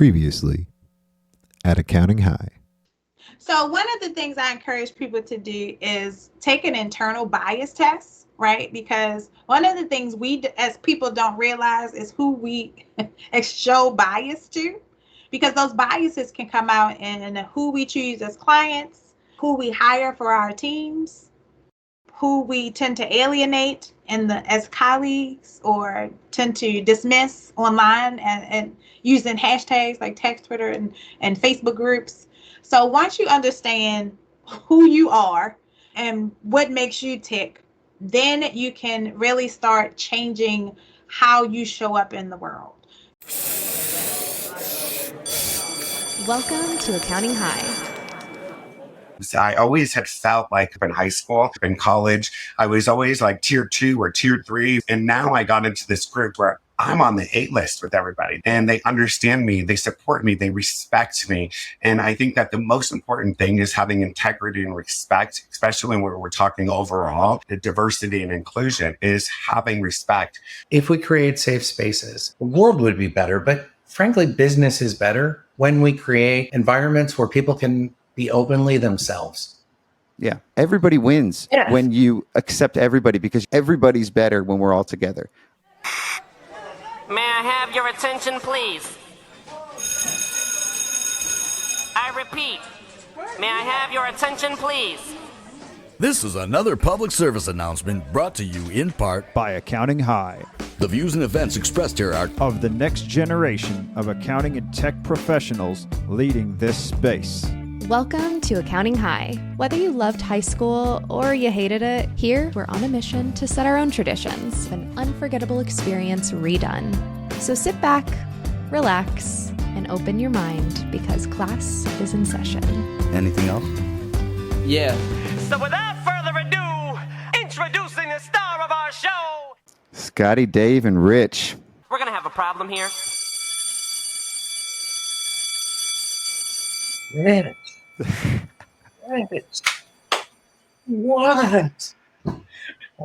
Previously at Accounting High. So one of the things I encourage people to do is take an internal bias test, right? Because one of the things we as people don't realize is who we show bias to, because those biases can come out in who we choose as clients, who we hire for our teams, who we tend to alienate as colleagues or tend to dismiss online and using hashtags like text, Twitter, and Facebook groups. So once you understand who you are and what makes you tick, then you can really start changing how you show up in the world. Welcome to Accounting High. I always had felt like in high school, in college, I was always like tier 2 or tier 3. And now I got into this group where I'm on the A list with everybody and they understand me, they support me, they respect me. And I think that the most important thing is having integrity and respect, especially when we're talking overall, the diversity and inclusion is having respect. If we create safe spaces, the world would be better. But frankly, business is better when we create environments where people can be openly themselves. Yeah, everybody wins when you accept everybody, because everybody's better when we're all together. May I have your attention, please? I repeat, may I have your attention, please? This is another public service announcement brought to you in part by Accounting High. The views and events expressed here are of the next generation of accounting and tech professionals leading this space. Welcome to Accounting High. Whether you loved high school or you hated it, here we're on a mission to set our own traditions, an unforgettable experience redone. So sit back, relax, and open your mind because class is in session. Anything else? Yeah. So without further ado, introducing the star of our show, Scotty, Dave, and Rich. We're gonna have a problem here. What?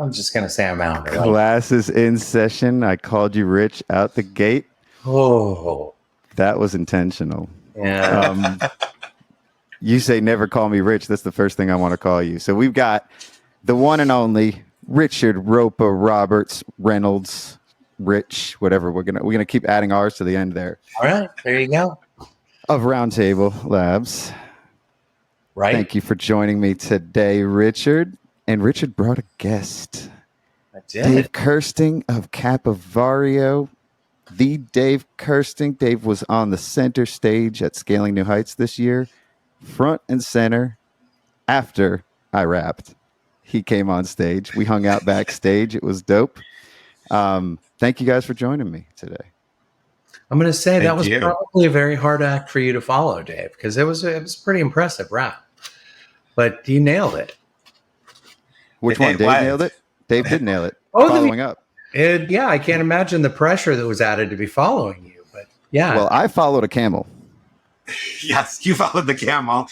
I'm just going to say I'm out. Class is in session. I called you Rich out the gate. Oh. That was intentional. Yeah. You say never call me Rich. That's the first thing I want to call you. So we've got the one and only Richard Roppa-Roberts, Reynolds, Rich, whatever. We're gonna keep adding R's to the end there. All right. There you go. Of Roundtable Labs. Right. Thank you for joining me today, Richard. And Richard brought a guest. I did. Dave Kersting of Capavario. The Dave Kersting. Dave was on the center stage at Scaling New Heights this year. Front and center. After I rapped, he came on stage. We hung out backstage. It was dope. Thank you guys for joining me today. I'm going to say that was probably a very hard act for you to follow, Dave, because it was a pretty impressive rap. But you nailed it. Which one? Dave nailed it? Dave did nail it. Oh, following up. Yeah, I can't imagine the pressure that was added to be following you. But yeah. Well, I followed a camel. Yes, you followed the camel,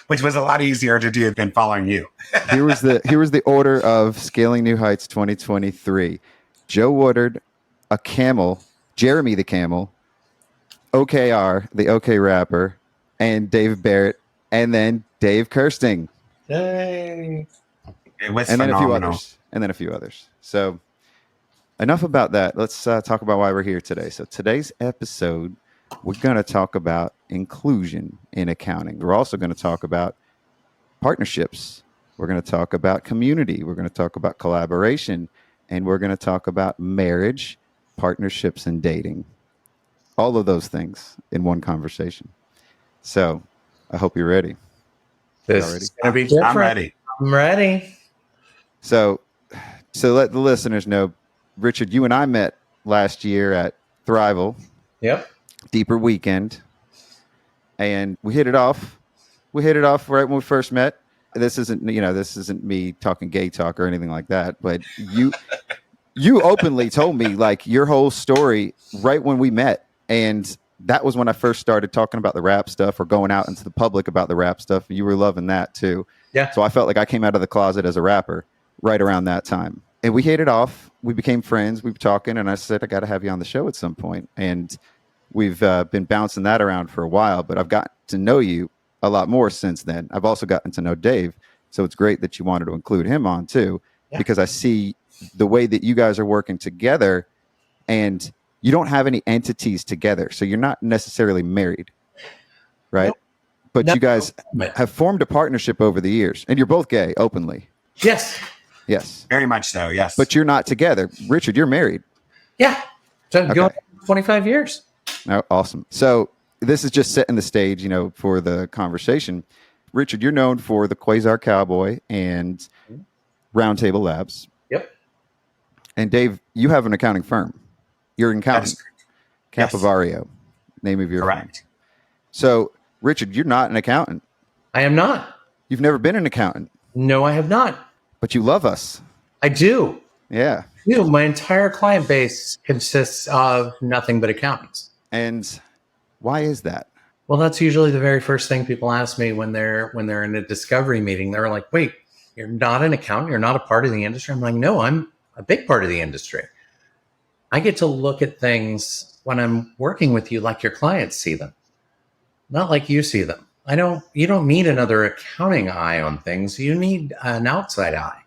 which was a lot easier to do than following you. Here was the order of Scaling New Heights 2023. Joe Woodard, a camel, Jeremy the camel, OKR, the OK rapper, and Dave Barrett, and then Dave Kersting. Hey. It was and phenomenal. Then a few others. So enough about that. Let's talk about why we're here today. So today's episode, we're going to talk about inclusion in accounting. We're also going to talk about partnerships. We're going to talk about community. We're going to talk about collaboration. And we're going to talk about marriage, partnerships, and dating. All of those things in one conversation. So I hope you're ready. This is going to be different. I'm ready. So let the listeners know, Richard, you and I met last year at Thrival. Yep. Deeper Weekend. And we hit it off. We hit it off right when we first met. This isn't me talking gay talk or anything like that, but you openly told me like your whole story right when we met. And that was when I first started talking about the rap stuff or going out into the public about the rap stuff. You were loving that too. Yeah. So I felt like I came out of the closet as a rapper right around that time. And we hit it off. We became friends. We were talking, and I said, I got to have you on the show at some point. And we've been bouncing that around for a while, but I've gotten to know you a lot more since then. I've also gotten to know Dave. So it's great that you wanted to include him on too, because I see the way that you guys are working together, and you don't have any entities together. So you're not necessarily married, right? Nope. But No. you guys have formed a partnership over the years, and you're both gay openly. Yes. Yes. Very much so, yes. But you're not together. Richard, you're married. Yeah. So going 25 years. Oh, awesome. So this is just setting the stage, for the conversation. Richard, you're known for the Quasar Cowboy and Roundtable Labs. Yep. And Dave, you have an accounting firm. You're an accountant. Capivario, name of your Correct. firm. So, Richard, you're not an accountant. I am not. You've never been an accountant. No, I have not. But you love us. I do. Yeah. My entire client base consists of nothing but accountants. And why is that? Well, that's usually the very first thing people ask me when they're in a discovery meeting. They're like, "Wait, you're not an accountant? You're not a part of the industry?" I'm like, "No, I'm a big part of the industry. I get to look at things when I'm working with you like your clients see them, not like you see them. You don't need another accounting eye on things. You need an outside eye."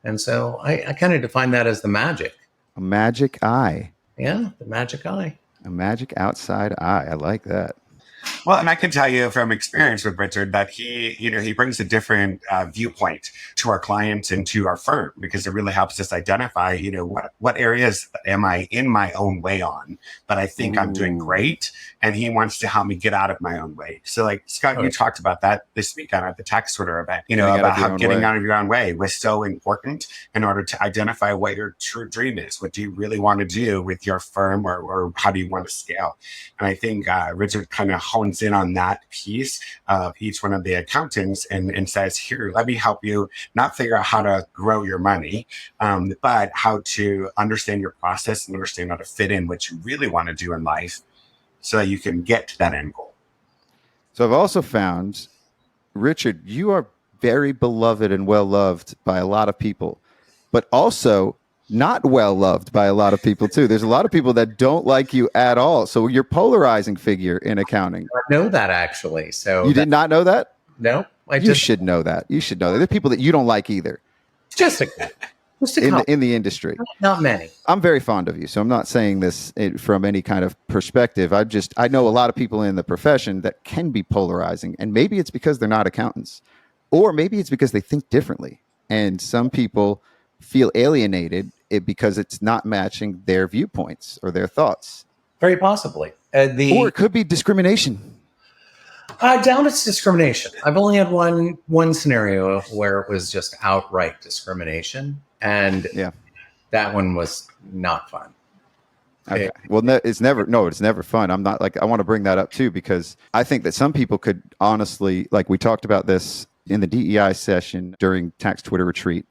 And so I kind of define that as the magic. A magic eye. Yeah, the magic eye. A magic outside eye. I like that. Well, and I can tell you from experience with Richard that he brings a different viewpoint to our clients and to our firm, because it really helps us identify, what areas am I in my own way on, but I think I'm doing great. And he wants to help me get out of my own way. So like Scott, you talked about that this weekend at the tax Twitter event, about how getting out of your own way was so important in order to identify what your true dream is. What do you really want to do with your firm, or how do you want to scale? And I think Richard kind of hones in on that piece of each one of the accountants and says, here, let me help you not figure out how to grow your money, but how to understand your process and understand how to fit in what you really want to do in life so that you can get to that end goal. So I've also found, Richard, you are very beloved and well loved by a lot of people, but also not well loved by a lot of people too. There's a lot of people that don't like you at all. So you're polarizing figure in accounting. I know that, actually. So you did not know that? No. You should know that. You should know that. There's people that you don't like either. Just in the industry. Not many. I'm very fond of you, so I'm not saying this from any kind of perspective. I know a lot of people in the profession that can be polarizing, and maybe it's because they're not accountants, or maybe it's because they think differently. And some people feel alienated because it's not matching their viewpoints or their thoughts. Very possibly. Or it could be discrimination. I doubt it's discrimination. I've only had one scenario where it was just outright discrimination, and that one was not fun. Okay. Well, it's never fun. I'm not I want to bring that up too, because I think that some people could honestly, like we talked about this in the DEI session during Tax Twitter Retreat,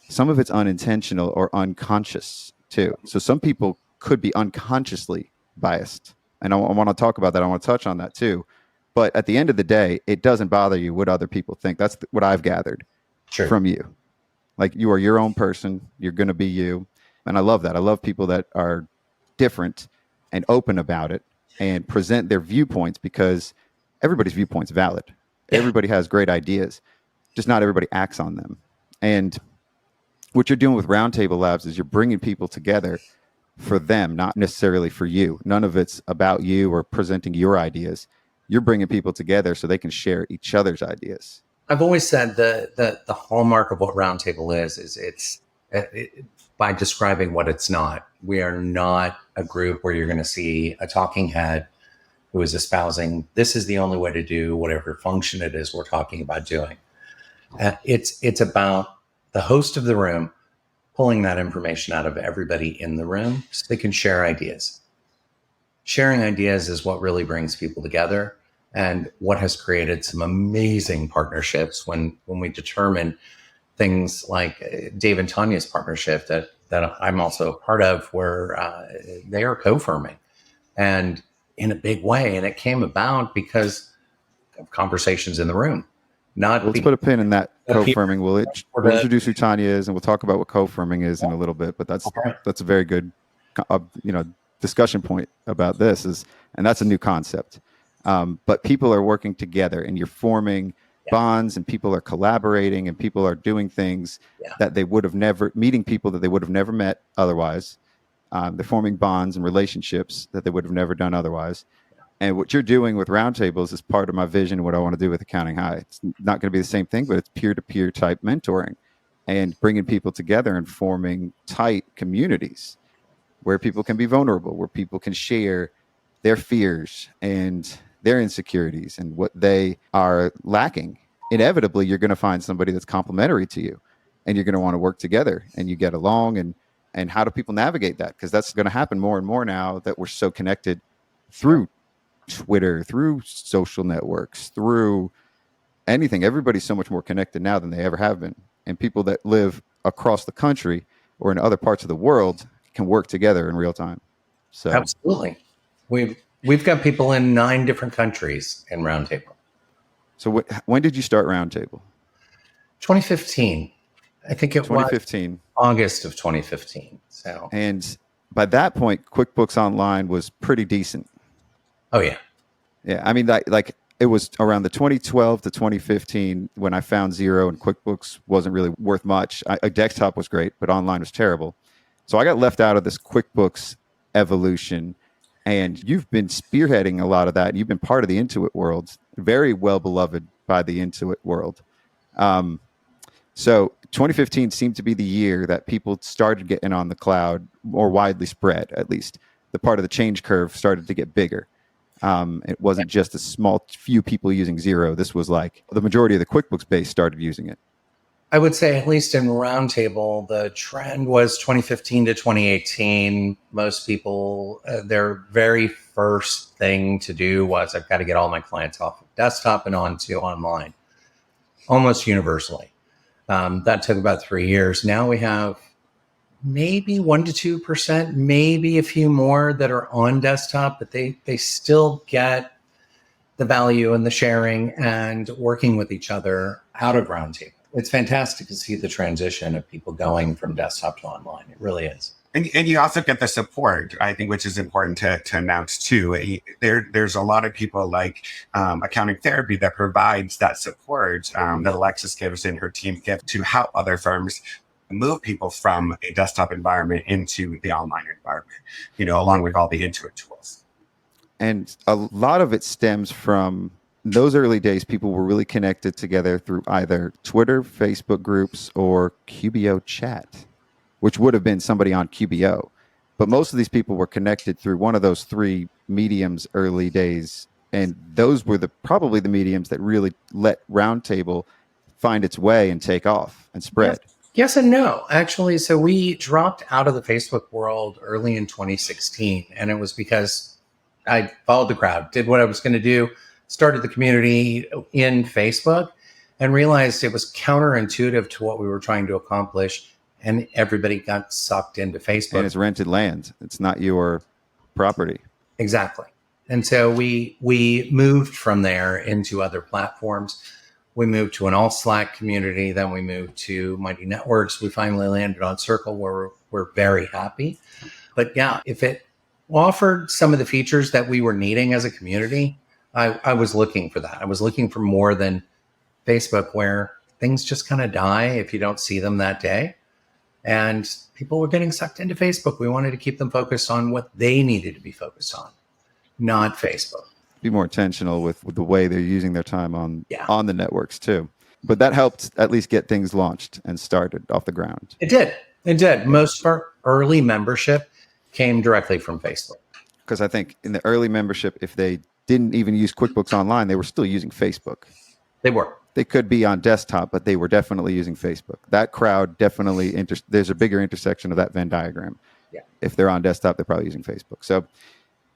some of it's unintentional or unconscious too. So some people could be unconsciously biased. And I want to talk about that. I want to touch on that too. But at the end of the day, it doesn't bother you what other people think. That's what I've gathered from you. Like, you are your own person. You're going to be you. And I love that. I love people that are different and open about it and present their viewpoints, because everybody's viewpoint's valid. Yeah. Everybody has great ideas. Just not everybody acts on them. And what you're doing with Roundtable Labs is you're bringing people together for them, not necessarily for you. None of it's about you or presenting your ideas. You're bringing people together so they can share each other's ideas. I've always said the hallmark of what Roundtable is it's by describing what it's not. We are not a group where you're going to see a talking head who is espousing this is the only way to do whatever function it is we're talking about doing. It's about the host of the room pulling that information out of everybody in the room so they can share ideas. Sharing ideas is what really brings people together, and what has created some amazing partnerships when we determine things like Dave and Tanya's partnership that I'm also a part of, where they are co-firming and in a big way. And it came about because of conversations in the room. Let's put a pin in that co-firming. We'll introduce who Tanya is, and we'll talk about what co-firming is in a little bit. But that's a very good, discussion point about this is, and that's a new concept. But people are working together, and you're forming bonds, and people are collaborating, and people are doing things that they would have never, meeting people that they would have never met otherwise. They're forming bonds and relationships that they would have never done otherwise. And what you're doing with roundtables is part of my vision of what I want to do with Accounting High. It's not going to be the same thing, but it's peer-to-peer type mentoring and bringing people together and forming tight communities where people can be vulnerable, where people can share their fears and their insecurities and what they are lacking. Inevitably, you're going to find somebody that's complementary to you, and you're going to want to work together, and you get along. And how do people navigate that? Because that's going to happen more and more now that we're so connected through Twitter, through social networks, through anything. Everybody's so much more connected now than they ever have been. And people that live across the country or in other parts of the world can work together in real time. So absolutely. We've got people in 9 different countries in Roundtable. So when did you start Roundtable? 2015. I think it 2015. was August of 2015. So, and by that point, QuickBooks Online was pretty decent. Oh yeah. Yeah. I mean, like it was around the 2012 to 2015 when I found Xero, and QuickBooks wasn't really worth much. A desktop was great, but online was terrible. So I got left out of this QuickBooks evolution, and you've been spearheading a lot of that. You've been part of the Intuit world, very well beloved by the Intuit world. So 2015 seemed to be the year that people started getting on the cloud more widely spread, at least. The part of the change curve started to get bigger. It wasn't just a small few people using Xero. This was like the majority of the QuickBooks base started using it. I would say, at least in Roundtable, the trend was 2015 to 2018. Most people, their very first thing to do was, I've got to get all my clients off of desktop and onto online, almost universally. That took about 3 years. Now we have maybe 1% to 2%, maybe a few more that are on desktop, but they still get the value and the sharing and working with each other out of Roundtable. It's fantastic to see the transition of people going from desktop to online. It really is. And you also get the support, I think, which is important to announce too. There's a lot of people like Accounting Therapy that provides that support that Alexis gives and her team give to help other firms move people from a desktop environment into the online environment, along with all the Intuit tools. And a lot of it stems from those early days. People were really connected together through either Twitter, Facebook groups, or QBO chat, which would have been somebody on QBO. But most of these people were connected through one of those 3 mediums early days. And those were probably the mediums that really let Roundtable find its way and take off and spread. Yes and no, actually. So we dropped out of the Facebook world early in 2016. And it was because I followed the crowd, did what I was going to do, started the community in Facebook, and realized it was counterintuitive to what we were trying to accomplish. And everybody got sucked into Facebook. And it's rented land. It's not your property. Exactly. And so we moved from there into other platforms. We moved to an all Slack community. Then we moved to Mighty Networks. We finally landed on Circle, where we're very happy. But yeah, if it offered some of the features that we were needing as a community, I was looking for that. I was looking for more than Facebook, where things just kind of die if you don't see them that day. And people were getting sucked into Facebook. We wanted to keep them focused on what they needed to be focused on, not Facebook. Be more intentional with the way they're using their time on the networks too. But that helped at least get things launched and started off the ground. It did. Yeah. Most of our early membership came directly from Facebook. Because I think in the early membership, if they didn't even use QuickBooks Online, they were still using Facebook. They were. They could be on desktop, but they were definitely using Facebook. That crowd definitely, there's a bigger intersection of that Venn diagram. Yeah. If they're on desktop, they're probably using Facebook. So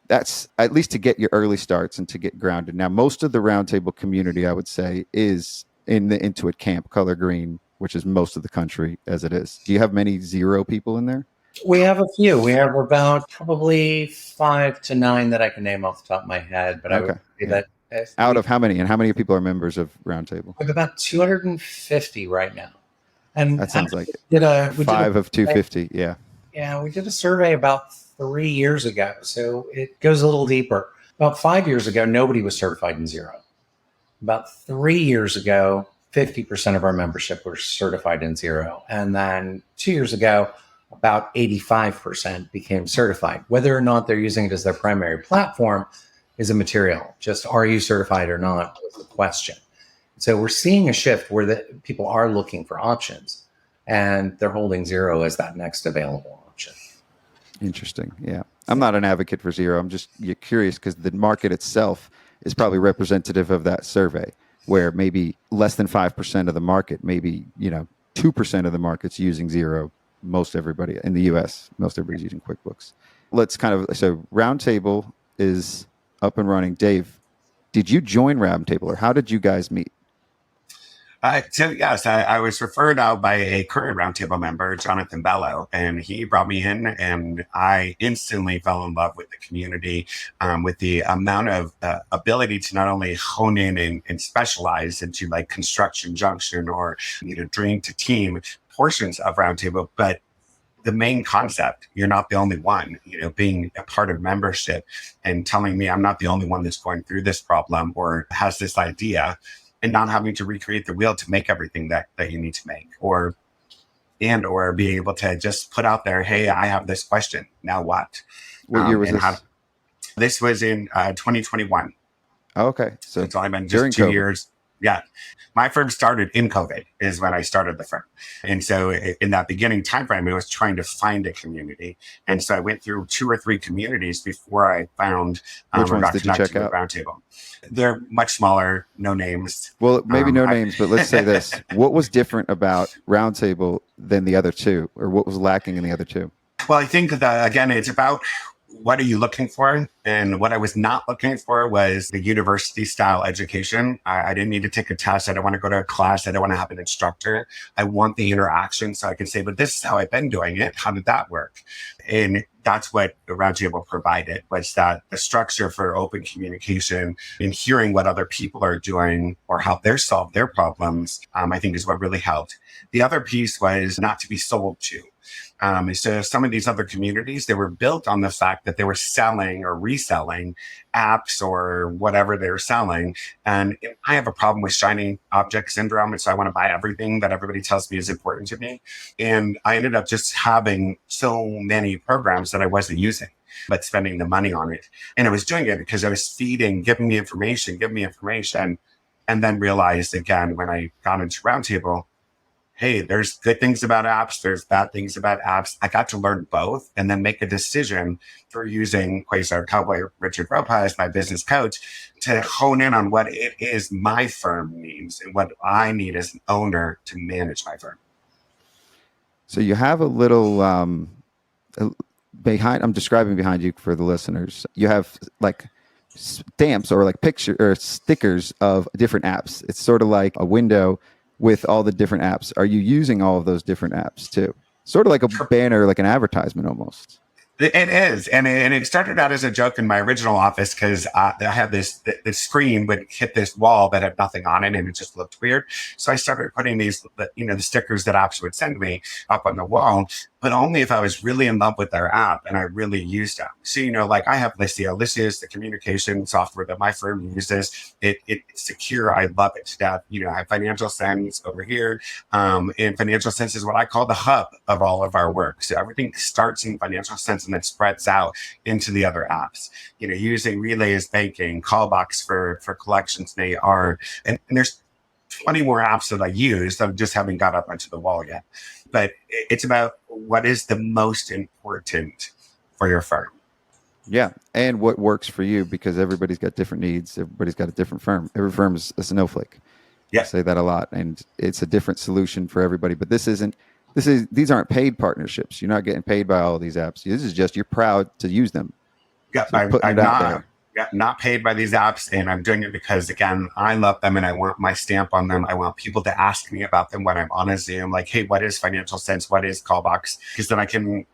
that's at least to get your early starts and to get grounded. Now, most of the Roundtable community, I would say, is in the Intuit camp, color green, which is most of the country as it is. Do you have many Xero people in there? We have a few. We're about probably 5 to 9 that I can name off the top of my head. But I would say that out of how many? And how many people are members of Roundtable? We have about 250 right now. And that sounds like we 5 of 250. Yeah. Yeah, we did a survey about 3 years ago. So it goes a little deeper. About 5 years ago, nobody was certified in Zero. About 3 years ago, 50% of our membership were certified in Zero. And then 2 years ago, about 85% became certified. Whether or not they're using it as their primary platform is immaterial. Just are you certified or not was the question. So we're seeing a shift where people are looking for options and they're holding Zero as that next available option. Interesting. Yeah. I'm not an advocate for Zero. I'm just curious because the market itself is probably representative of that survey where maybe less than 5% of the market, maybe, 2% of the market's using Zero. Most everybody in the US, most everybody's using QuickBooks. So Roundtable is up and running. Dave, did you join Roundtable or how did you guys meet? So yes, I was referred out by a current Roundtable member, Jonathan Bello, and he brought me in, and I instantly fell in love with the community, with the amount of ability to not only hone in and specialize into like construction junction or dream to team portions of Roundtable, but the main concept, you're not the only one, being a part of membership and telling me I'm not the only one that's going through this problem or has this idea, and not having to recreate the wheel to make everything that you need to make, or being able to just put out there, hey, I have this question. Now what? What year was this? This was in 2021. Oh, okay. So it's only been just 2 COVID. years. Yeah. My firm started in COVID is when I started the firm. And so in that beginning timeframe, I was trying to find a community. And so I went through 2 or 3 communities before I found Which ones did you check out? Roundtable. They're much smaller, no names. Well, maybe no names, but let's say this. What was different about Roundtable than the other two, or what was lacking in the other two? Well, I think that, again, it's about what are you looking for? And what I was not looking for was the university style education. I didn't need to take a test. I don't want to go to a class. I don't want to have an instructor. I want the interaction so I can say, but this is how I've been doing it. How did that work? And that's what the Roundtable provided, was that the structure for open communication and hearing what other people are doing or how they're solved their problems, I think is what really helped. The other piece was not to be sold to. So some of these other communities, they were built on the fact that they were selling or reselling apps or whatever they were selling. And I have a problem with shiny object syndrome. And so I want to buy everything that everybody tells me is important to me. And I ended up just having so many programs that I wasn't using, but spending the money on it. And I was doing it because I was giving me information. And then realized again, when I got into Roundtable, hey, there's good things about apps. There's bad things about apps. I got to learn both and then make a decision for using Quasar Cowboy Richard Roppa as my business coach to hone in on what it is my firm needs and what I need as an owner to manage my firm. So you have a little behind. I'm describing behind you for the listeners. You have like stamps or like picture or stickers of different apps. It's sort of like a window with all the different apps. Are you using all of those different apps too? Sort of like a banner, like an advertisement almost. It is. And it started out as a joke in my original office because I had this screen would hit this wall that had nothing on it and it just looked weird. So I started putting these, the stickers that apps would send me up on the wall, but only if I was really in love with their app and I really used them. So, like I have Listio. Listio is the communication software that my firm uses. It's secure. I love it. That, I have Financial Sense over here. And Financial Sense is what I call the hub of all of our work. So everything starts in Financial Sense and then spreads out into the other apps. Using Relay as banking, Callbox for collections, they are, and there's 20 more apps that I use that I just haven't got up onto the wall yet. But it's about what is the most important for your firm. Yeah, and what works for you, because everybody's got different needs. Everybody's got a different firm. Every firm is a snowflake. Yeah, I say that a lot, and it's a different solution for everybody. But these aren't paid partnerships. You're not getting paid by all of these apps. This is just you're proud to use them. Yeah, So I'm not paid by these apps, and I'm doing it because, again, I love them and I want my stamp on them. I want people to ask me about them when I'm on a Zoom, like, hey, what is Financial Sense? What is Callbox? Because then I can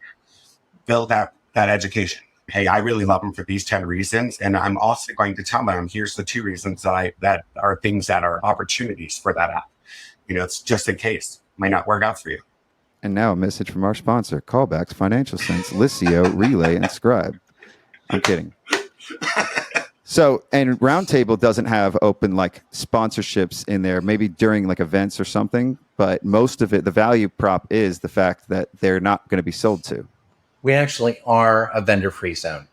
build that education. Hey, I really love them for these 10 reasons. And I'm also going to tell them, here's the 2 reasons that are things that are opportunities for that app. It's just in case. Might not work out for you. And now a message from our sponsor, Callbacks, Financial Sense, Listio, Relay, and Scribe. I'm kidding. So, and Roundtable doesn't have open like sponsorships in there, maybe during like events or something, but most of it, the value prop is the fact that they're not going to be sold to. We actually are a vendor-free zone.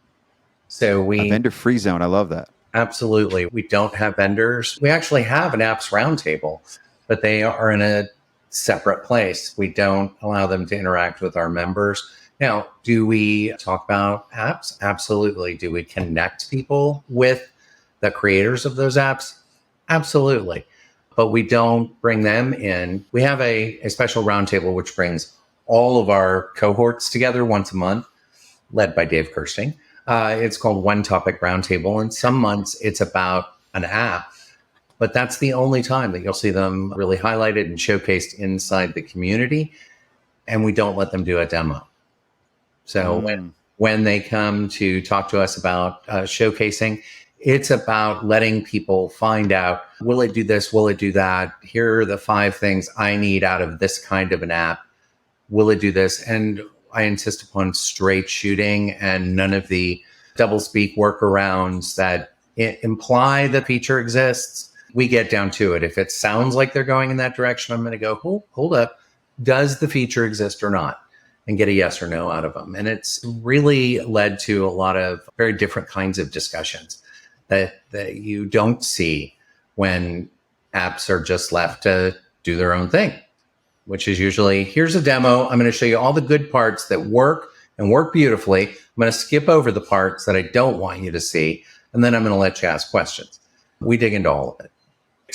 So A vendor-free zone. I love that. Absolutely. We don't have vendors. We actually have an apps roundtable, but they are in a separate place. We don't allow them to interact with our members. Now, do we talk about apps? Absolutely. Do we connect people with the creators of those apps? Absolutely. But we don't bring them in. We have a special roundtable which brings all of our cohorts together once a month, led by Dave Kersting. It's called One Topic Roundtable. And some months it's about an app, but that's the only time that you'll see them really highlighted and showcased inside the community. And we don't let them do a demo. So when they come to talk to us about showcasing, it's about letting people find out, will it do this? Will it do that? Here are the 5 things I need out of this kind of an app. Will it do this? And I insist upon straight shooting and none of the doublespeak workarounds that imply the feature exists. We get down to it. If it sounds like they're going in that direction, I'm going to go, hold up. Does the feature exist or not? And get a yes or no out of them. And it's really led to a lot of very different kinds of discussions that you don't see when apps are just left to do their own thing, which is usually, here's a demo. I'm going to show you all the good parts that work and work beautifully. I'm going to skip over the parts that I don't want you to see. And then I'm going to let you ask questions. We dig into all of it.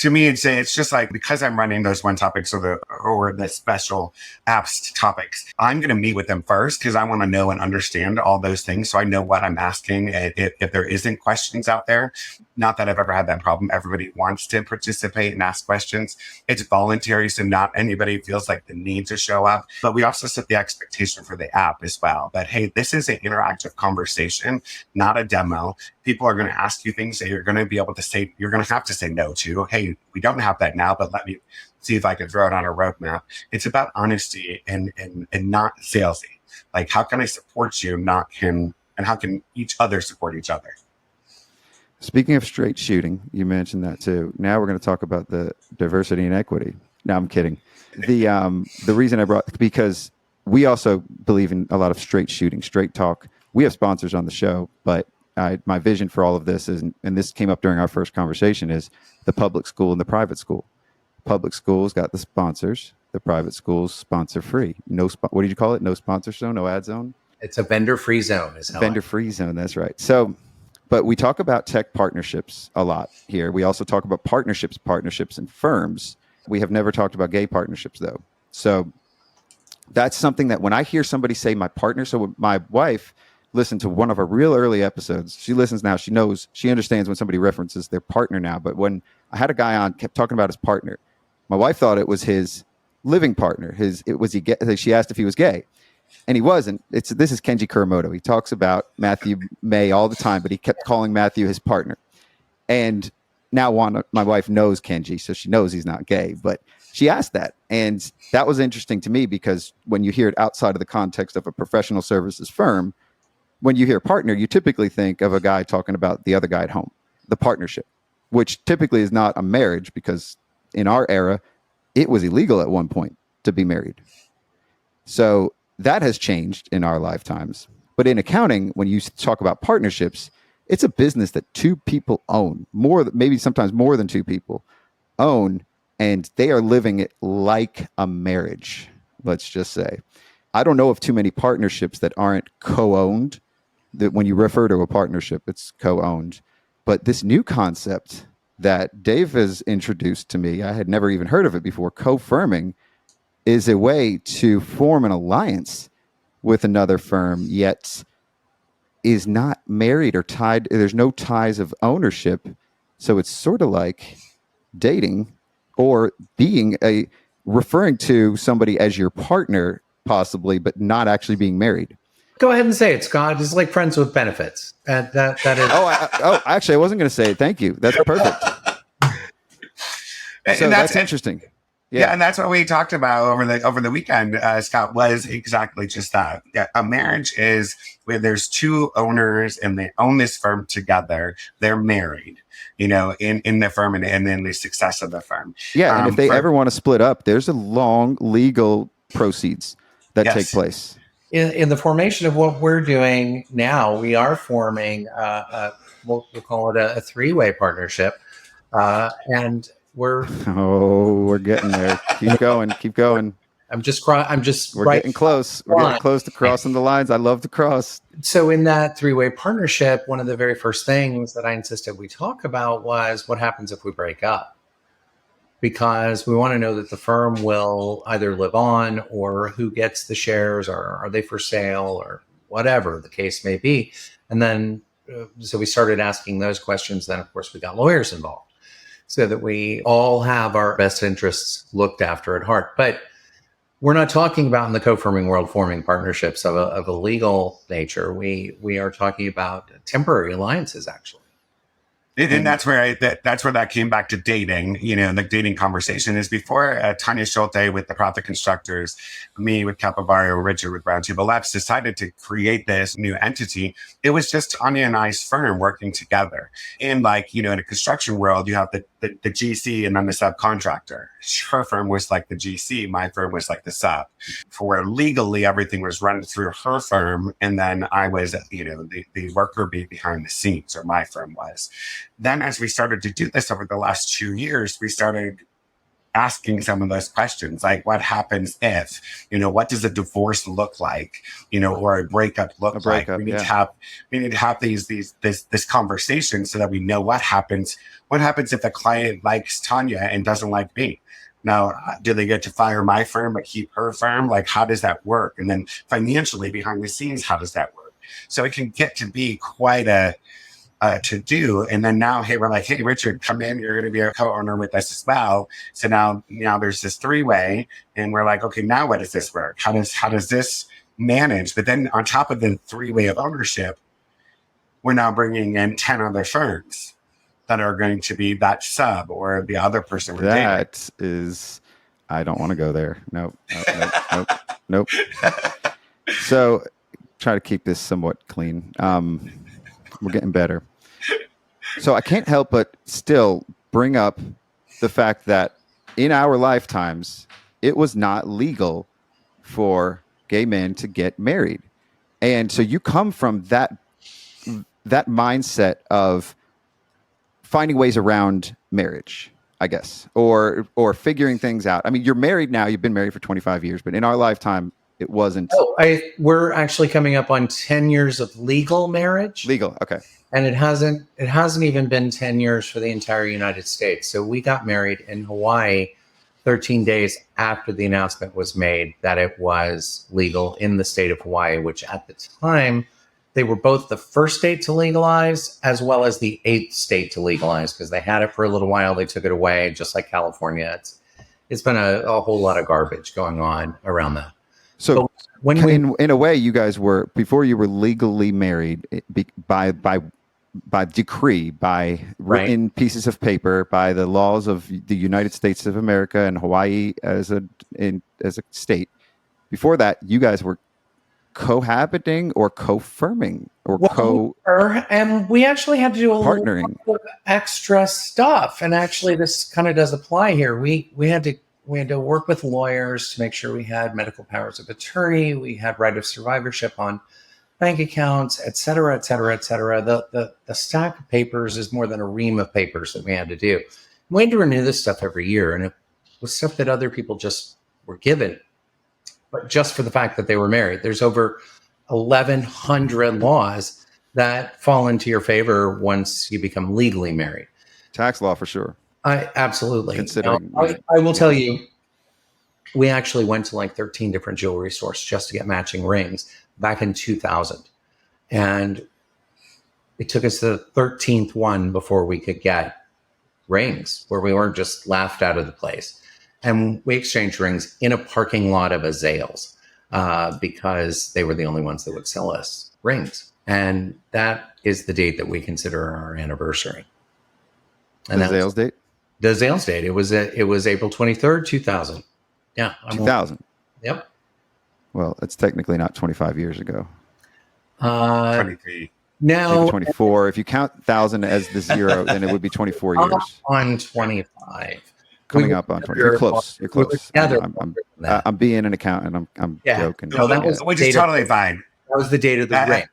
To me, it's just like, because I'm running those one topics or the special apps topics, I'm going to meet with them first because I want to know and understand all those things. So I know what I'm asking. If there isn't questions out there, not that I've ever had that problem. Everybody wants to participate and ask questions. It's voluntary. So not anybody feels like the need to show up, but we also set the expectation for the app as well. That, hey, this is an interactive conversation, not a demo. People are going to ask you things that you're going to be able to say, you're going to have to say no to. Hey, we don't have that now, but let me see if I can throw it on a roadmap. It's about honesty and not salesy. Like, how can I support you, and how can each other support each other? Speaking of straight shooting, you mentioned that too. Now we're going to talk about the diversity and equity. No, I'm kidding. The reason I brought, because we also believe in a lot of straight shooting, straight talk. We have sponsors on the show, but my vision for all of this is, and this came up during our first conversation, is the public school and the private school. Public schools got the sponsors. The private schools sponsor free. What did you call it? No sponsor zone, no ad zone? It's a vendor-free zone. Vendor-free zone, that's right. So, but we talk about tech partnerships a lot here. We also talk about partnerships and firms. We have never talked about gay partnerships, though. So that's something that when I hear somebody say my partner, so my wife listened to one of our real early episodes. She listens now. She knows, she understands when somebody references their partner now. But when I had a guy on, kept talking about his partner, my wife thought it was his living partner. Was he gay? She asked if he was gay, and he wasn't. This is Kenji Kuramoto. He talks about Matthew May all the time, but he kept calling Matthew his partner. And now my wife knows Kenji, so she knows he's not gay. But she asked that, and that was interesting to me because when you hear it outside of the context of a professional services firm, when you hear partner, you typically think of a guy talking about the other guy at home, the partnership, which typically is not a marriage because in our era, it was illegal at one point to be married. So that has changed in our lifetimes. But in accounting, when you talk about partnerships, it's a business that 2 people own, maybe sometimes more than 2 people own, and they are living it like a marriage, let's just say. I don't know of too many partnerships that aren't co-owned. That when you refer to a partnership, it's co-owned. But this new concept that Dave has introduced to me, I had never even heard of it before, co-firming, is a way to form an alliance with another firm, yet is not married or tied. There's no ties of ownership. So it's sort of like dating or referring to somebody as your partner, possibly, but not actually being married. Go ahead and say it, Scott. It's like friends with benefits. That is. Actually, I wasn't going to say it. Thank you. That's perfect. So that's interesting. Yeah, and that's what we talked about over the weekend, Scott, was exactly just that. Yeah, a marriage is where there's two owners and they own this firm together. They're married, in the firm and then the success of the firm. Yeah, and if they ever want to split up, there's a long legal proceeds that take place. In the formation of what we're doing now, we are forming, we'll call it a three-way partnership, and we're getting there. Keep going. We're getting close. We're getting close to crossing the lines. I love to cross. So in that three-way partnership, one of the very first things that I insisted we talk about was what happens if we break up. Because we want to know that the firm will either live on, or who gets the shares, or are they for sale, or whatever the case may be. And then, so we started asking those questions. Then, of course, we got lawyers involved so that we all have our best interests looked after at heart. But we're not talking about in the co-firming world forming partnerships of a legal nature. We are talking about temporary alliances, actually. And that's where that came back to dating, the dating conversation is before Tanya Schulte with the Profit Constructors, me with Capovario, Richard with Roundtable Labs decided to create this new entity. It was just Tanya and I's firm working together. And in a construction world, you have the GC and then the subcontractor. Her firm was like the GC, my firm was like the sub. For where legally everything was run through her firm, and then I was, the worker bee behind the scenes, or my firm was. Then as we started to do this over the last 2 years, we started asking some of those questions, like what happens if, what does a divorce look like, or a breakup look like? We need to have this conversation so that we know what happens. What happens if a client likes Tanya and doesn't like me? Now, do they get to fire my firm but keep her firm? Like, how does that work? And then financially behind the scenes, how does that work? So it can get to be quite a to do. And then now, we're like, hey, Richard, come in. You're going to be a co-owner with us as well. So now there's this three-way, and we're like, okay, now what does this work? How does this manage? But then on top of the three-way of ownership, we're now bringing in 10 other firms that are going to be that sub or the other person we're dating. That is, I don't want to go there. Nope. So try to keep this somewhat clean. We're getting better. So I can't help but still bring up the fact that in our lifetimes, it was not legal for gay men to get married. And so you come from that mindset of finding ways around marriage, I guess, or figuring things out. I mean, you're married now. You've been married for 25 years, but in our lifetime, it wasn't. We're actually coming up on 10 years of legal marriage. Legal, okay. And it hasn't even been 10 years for the entire United States. So we got married in Hawaii 13 days after the announcement was made that it was legal in the state of Hawaii, which at the time, they were both the first state to legalize as well as the 8th state to legalize, because they had it for a little while. They took it away, just like California. It's been a whole lot of garbage going on around that. So in a way, you guys were, before you were legally married by decree, by written pieces of paper, by the laws of the United States of America and Hawaii as a state. Before that, you guys were cohabiting or co-firming or and we actually had to do a partnering, little of extra stuff. And actually, this kind of does apply here. We had to work with lawyers to make sure we had medical powers of attorney. We had right of survivorship on bank accounts, et cetera, et cetera, et cetera. The stack of papers is more than a ream of papers that we had to do. We had to renew this stuff every year. And it was stuff that other people just were given, but just for the fact that they were married. There's over 1,100 laws that fall into your favor once you become legally married. Tax law for sure. Absolutely. Considering, I will tell you, we actually went to like 13 different jewelry stores just to get matching rings back in 2000. And it took us to the 13th one before we could get rings, where we weren't just laughed out of the place. And we exchanged rings in a parking lot of a Zales because they were the only ones that would sell us rings. And that is the date that we consider our anniversary. And the Zales date? The sales date. It was April 23rd, 2000. Yeah. 2000. Yep. Well, it's technically not 25 years ago. 23. Now, Maybe 24. If you count 1,000 as the zero, then it would be 24 years. On 25. Coming up on 20. You're close. You're close. I'm being an accountant. I'm joking. No, that was which is totally fine. That was the date of the ring.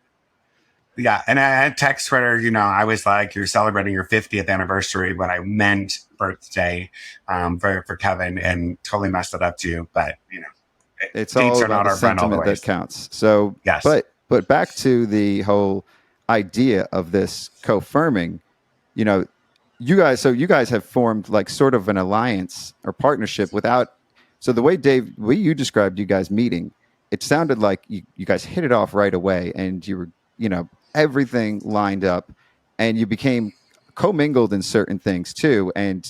Yeah, and I had text Twitter, I was like, you're celebrating your 50th anniversary, but I meant birthday for Kevin, and totally messed it up to you. But, it's all about the sentiment that counts. So, yes. But back to the whole idea of this co-firming, you guys have formed like sort of an alliance or partnership without. So the way you described you guys meeting, it sounded like you guys hit it off right away, and you were, everything lined up, and you became commingled in certain things too. And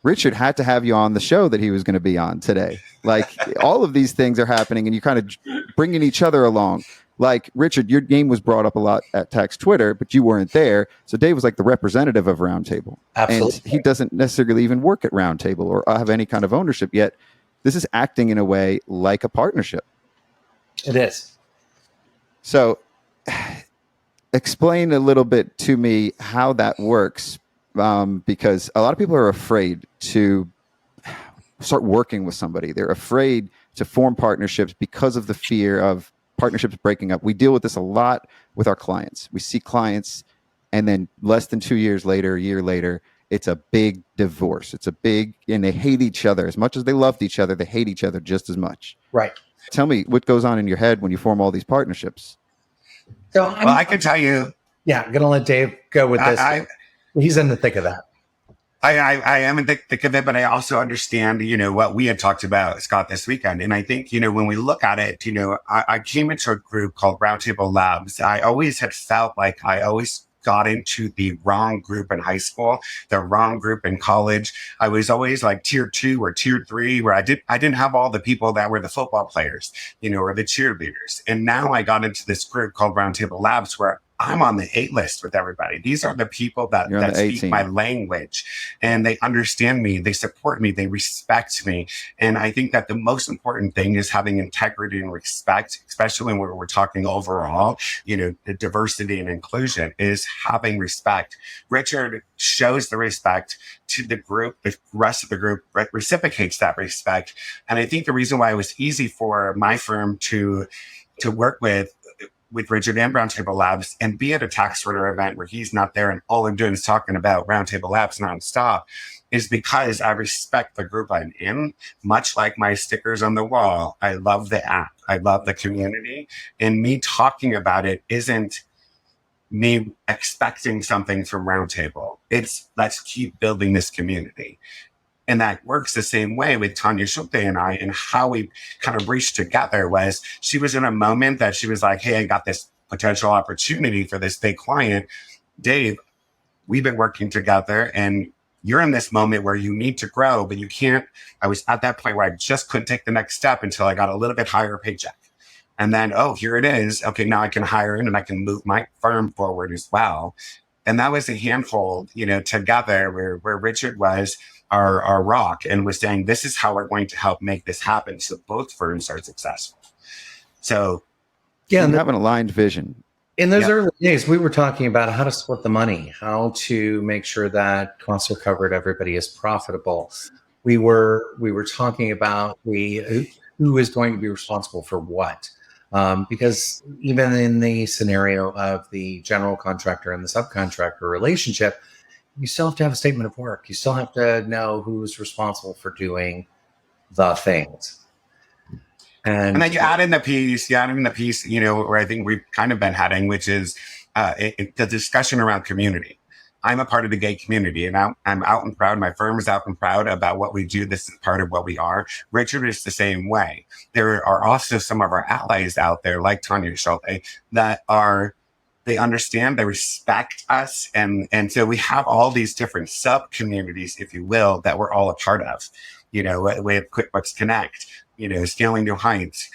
Richard had to have you on the show that he was going to be on today. Like all of these things are happening, and you kind of bringing each other along. Like Richard, your name was brought up a lot at Tax Twitter, but you weren't there. So Dave was like the representative of Roundtable. Absolutely. And he doesn't necessarily even work at Roundtable or have any kind of ownership yet. This is acting in a way like a partnership. It is. So explain a little bit to me how that works, because a lot of people are afraid to start working with somebody. They're afraid to form partnerships because of the fear of partnerships breaking up. We deal with this a lot with our clients. We see clients, and then less than 2 years later, a year later, it's a big divorce. And they hate each other. As much as they loved each other, they hate each other just as much. Right. Tell me what goes on in your head when you form all these partnerships. So I can tell you. Yeah, I'm going to let Dave go with this. He's in the thick of that. I am in the thick of it, but I also understand, what we had talked about, Scott, this weekend. And I think, when we look at it, I came into a group called Roundtable Labs. I always had felt like I always got into the wrong group in high school, the wrong group in college. I was always like tier 2 or tier 3, where I didn't have all the people that were the football players, or the cheerleaders. And now I got into this group called Roundtable Labs, where I'm on the 8 list with everybody. These are the people that speak my language, and they understand me, they support me, they respect me. And I think that the most important thing is having integrity and respect, especially when we're talking overall, the diversity and inclusion, is having respect. Richard shows the respect to the group. The rest of the group reciprocates that respect. And I think the reason why it was easy for my firm to work with Richard and Roundtable Labs and be at a tax order event where he's not there and all I'm doing is talking about Roundtable Labs nonstop, is because I respect the group I'm in, much like my stickers on the wall. I love the app. I love the community. And me talking about it isn't me expecting something from Roundtable. It's let's keep building this community. And that works the same way with Tanya Schulte and I, and how we kind of reached together was she was in a moment that she was like, hey, I got this potential opportunity for this big client. Dave, we've been working together and you're in this moment where you need to grow, but you can't. I was at that point where I just couldn't take the next step until I got a little bit higher paycheck. And then, here it is. Okay, now I can hire in and I can move my firm forward as well. And that was a handhold, together where Richard was our rock and was saying, this is how we're going to help make this happen so both firms are successful. So you have an aligned vision. In those early days, we were talking about how to split the money, how to make sure that costs are covered, everybody is profitable. We were talking about who is going to be responsible for what. Because even in the scenario of the general contractor and the subcontractor relationship, you still have to have a statement of work. You still have to know who's responsible for doing the things. And then you add in the piece, where I think we've kind of been heading, which is the discussion around community. I'm a part of the gay community, and I'm out and proud. My firm is out and proud about what we do. This is part of what we are. Richard is the same way. There are also some of our allies out there, like Tanya Schulte, they understand, they respect us. And so we have all these different sub communities, if you will, that we're all a part of, with QuickBooks Connect, Scaling New Heights,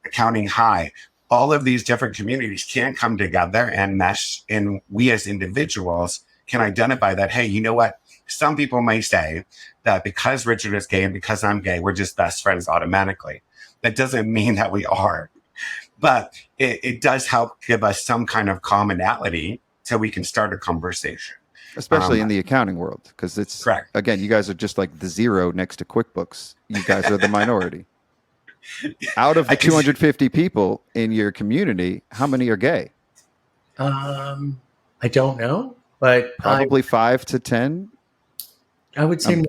Accounting High. All of these different communities can come together and mesh. And we as individuals can identify that, hey, you know what? Some people may say that because Richard is gay and because I'm gay, we're just best friends automatically. That doesn't mean that we are. But it does help give us some kind of commonality so we can start a conversation. Especially in the accounting world, because it's, correct. Again, you guys are just like the zero next to QuickBooks. You guys are the minority. Out of the 250 people in your community, how many are gay? I don't know, but Probably 5 to 10. I would say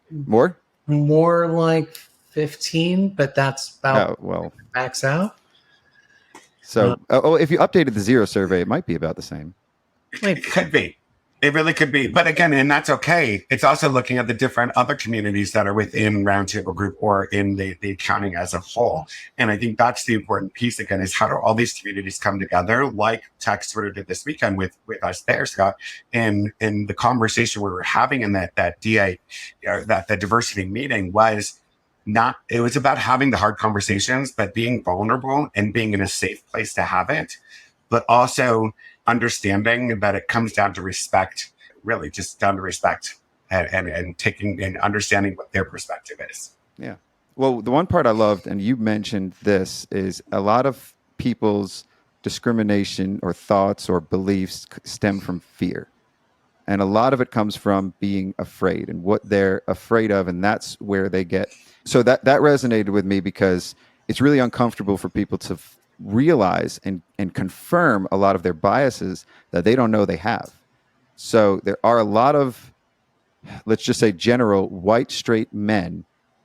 More? more like 15, but that's about max out. So, if you updated the zero survey, it might be about the same. It could be. It really could be. But again, and that's okay. It's also looking at the different other communities that are within Roundtable Group or in the accounting as a whole. And I think that's the important piece again, is how do all these communities come together, like Tech sort of did this weekend with us there, Scott, and the conversation we were having in that diversity meeting was not, it was about having the hard conversations, but being vulnerable and being in a safe place to have it, but also understanding that it comes down to respect, really just down to respect and taking and understanding what their perspective is. Yeah. Well, the one part I loved, and you mentioned this, is a lot of people's discrimination or thoughts or beliefs stem from fear. And a lot of it comes from being afraid and what they're afraid of. And that's where they get. So that resonated with me because it's really uncomfortable for people to realize and confirm a lot of their biases that they don't know they have. So there are a lot of, let's just say, general white straight men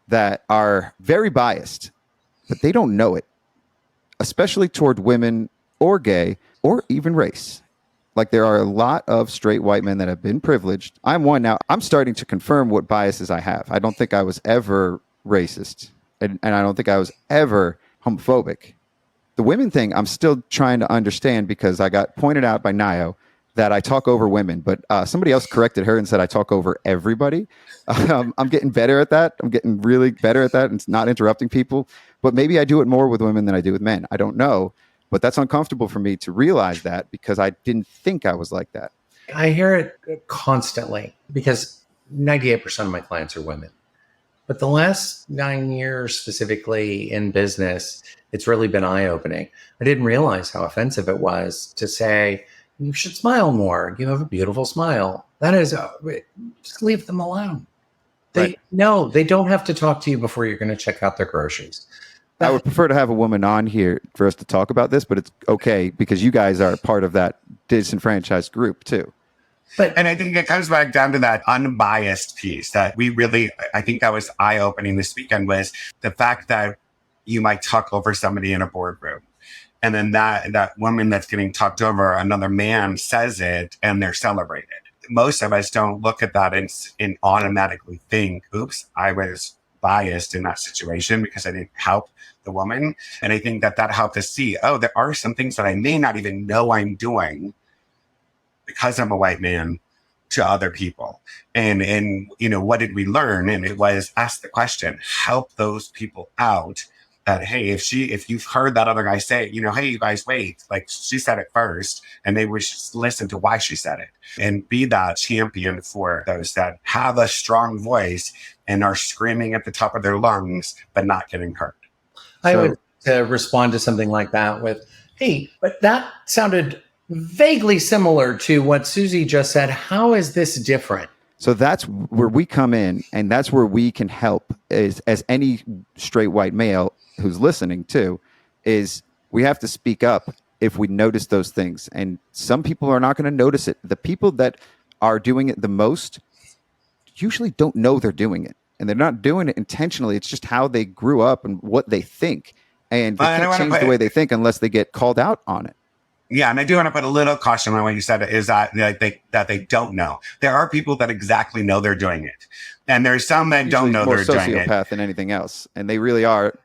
that are very biased, but they don't know it, especially toward women or gay or even race. Like there are a lot of straight white men that have been privileged. I'm one now. I'm starting to confirm what biases I have. I don't think I was ever racist, and I don't think I was ever homophobic. The women thing, I'm still trying to understand because I got pointed out by Nayo that I talk over women, but somebody else corrected her and said I talk over everybody. I'm getting better at that. I'm getting really better at that and not interrupting people. But maybe I do it more with women than I do with men. I don't know. But that's uncomfortable for me to realize that because I didn't think I was like that. I hear it constantly because 98% of my clients are women. But the last 9 years specifically in business, it's really been eye-opening. I didn't realize how offensive it was to say, you should smile more. You have a beautiful smile. That is, just leave them alone. They don't have to talk to you before you're going to check out their groceries. I would prefer to have a woman on here for us to talk about this, but it's okay because you guys are part of that disenfranchised group too. And I think it comes back down to that unbiased piece that we really, I think that was eye-opening this weekend, was the fact that you might talk over somebody in a boardroom. And then that woman that's getting talked over, another man says it and they're celebrated. Most of us don't look at that and automatically think, oops, I was biased in that situation because I didn't help the woman. And I think that helped us see, oh, there are some things that I may not even know I'm doing because I'm a white man to other people. And what did we learn? And it was ask the question, help those people out. That, hey, if you've heard that other guy say, hey, you guys, wait, like she said it first, and they would just listen to why she said it and be that champion for those that have a strong voice and are screaming at the top of their lungs, but not getting hurt. I would respond to something like that with, hey, but that sounded vaguely similar to what Susie just said. How is this different? So that's where we come in, and that's where we can help as any straight white male who's listening to, is we have to speak up if we notice those things. And some people are not going to notice it. The people that are doing it the most usually don't know they're doing it. And they're not doing it intentionally. It's just how they grew up and what they think. And they can't change the way they think unless they get called out on it. Yeah, and I do want to put a little caution on what you said, is that they don't know. There are people that exactly know they're doing it. And there's some that don't know they're doing it. More sociopath than anything else. And they really are.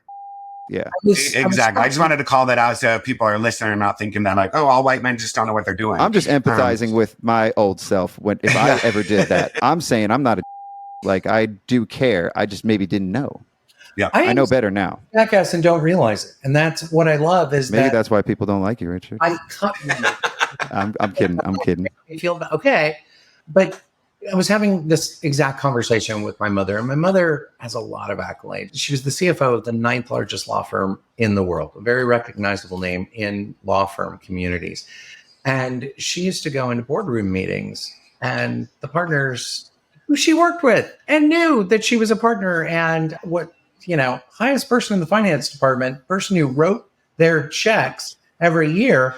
Yeah, exactly. I just wanted to call that out so people are listening and not thinking that like, oh, all white men just don't know what they're doing. I'm just empathizing with my old self if I ever did that. I'm saying I'm not like I do care. I just maybe didn't know. Yeah, I know better now. Jackass and don't realize it, and that's what I love. Is maybe that's why people don't like you, Richard. I'm kidding. I'm kidding. You feel okay, But I was having this exact conversation with my mother, and my mother has a lot of accolades. She was the CFO of the 9th largest law firm in the world, a very recognizable name in law firm communities. And she used to go into boardroom meetings, and the partners who she worked with and knew that she was a partner, and highest person in the finance department, person who wrote their checks every year.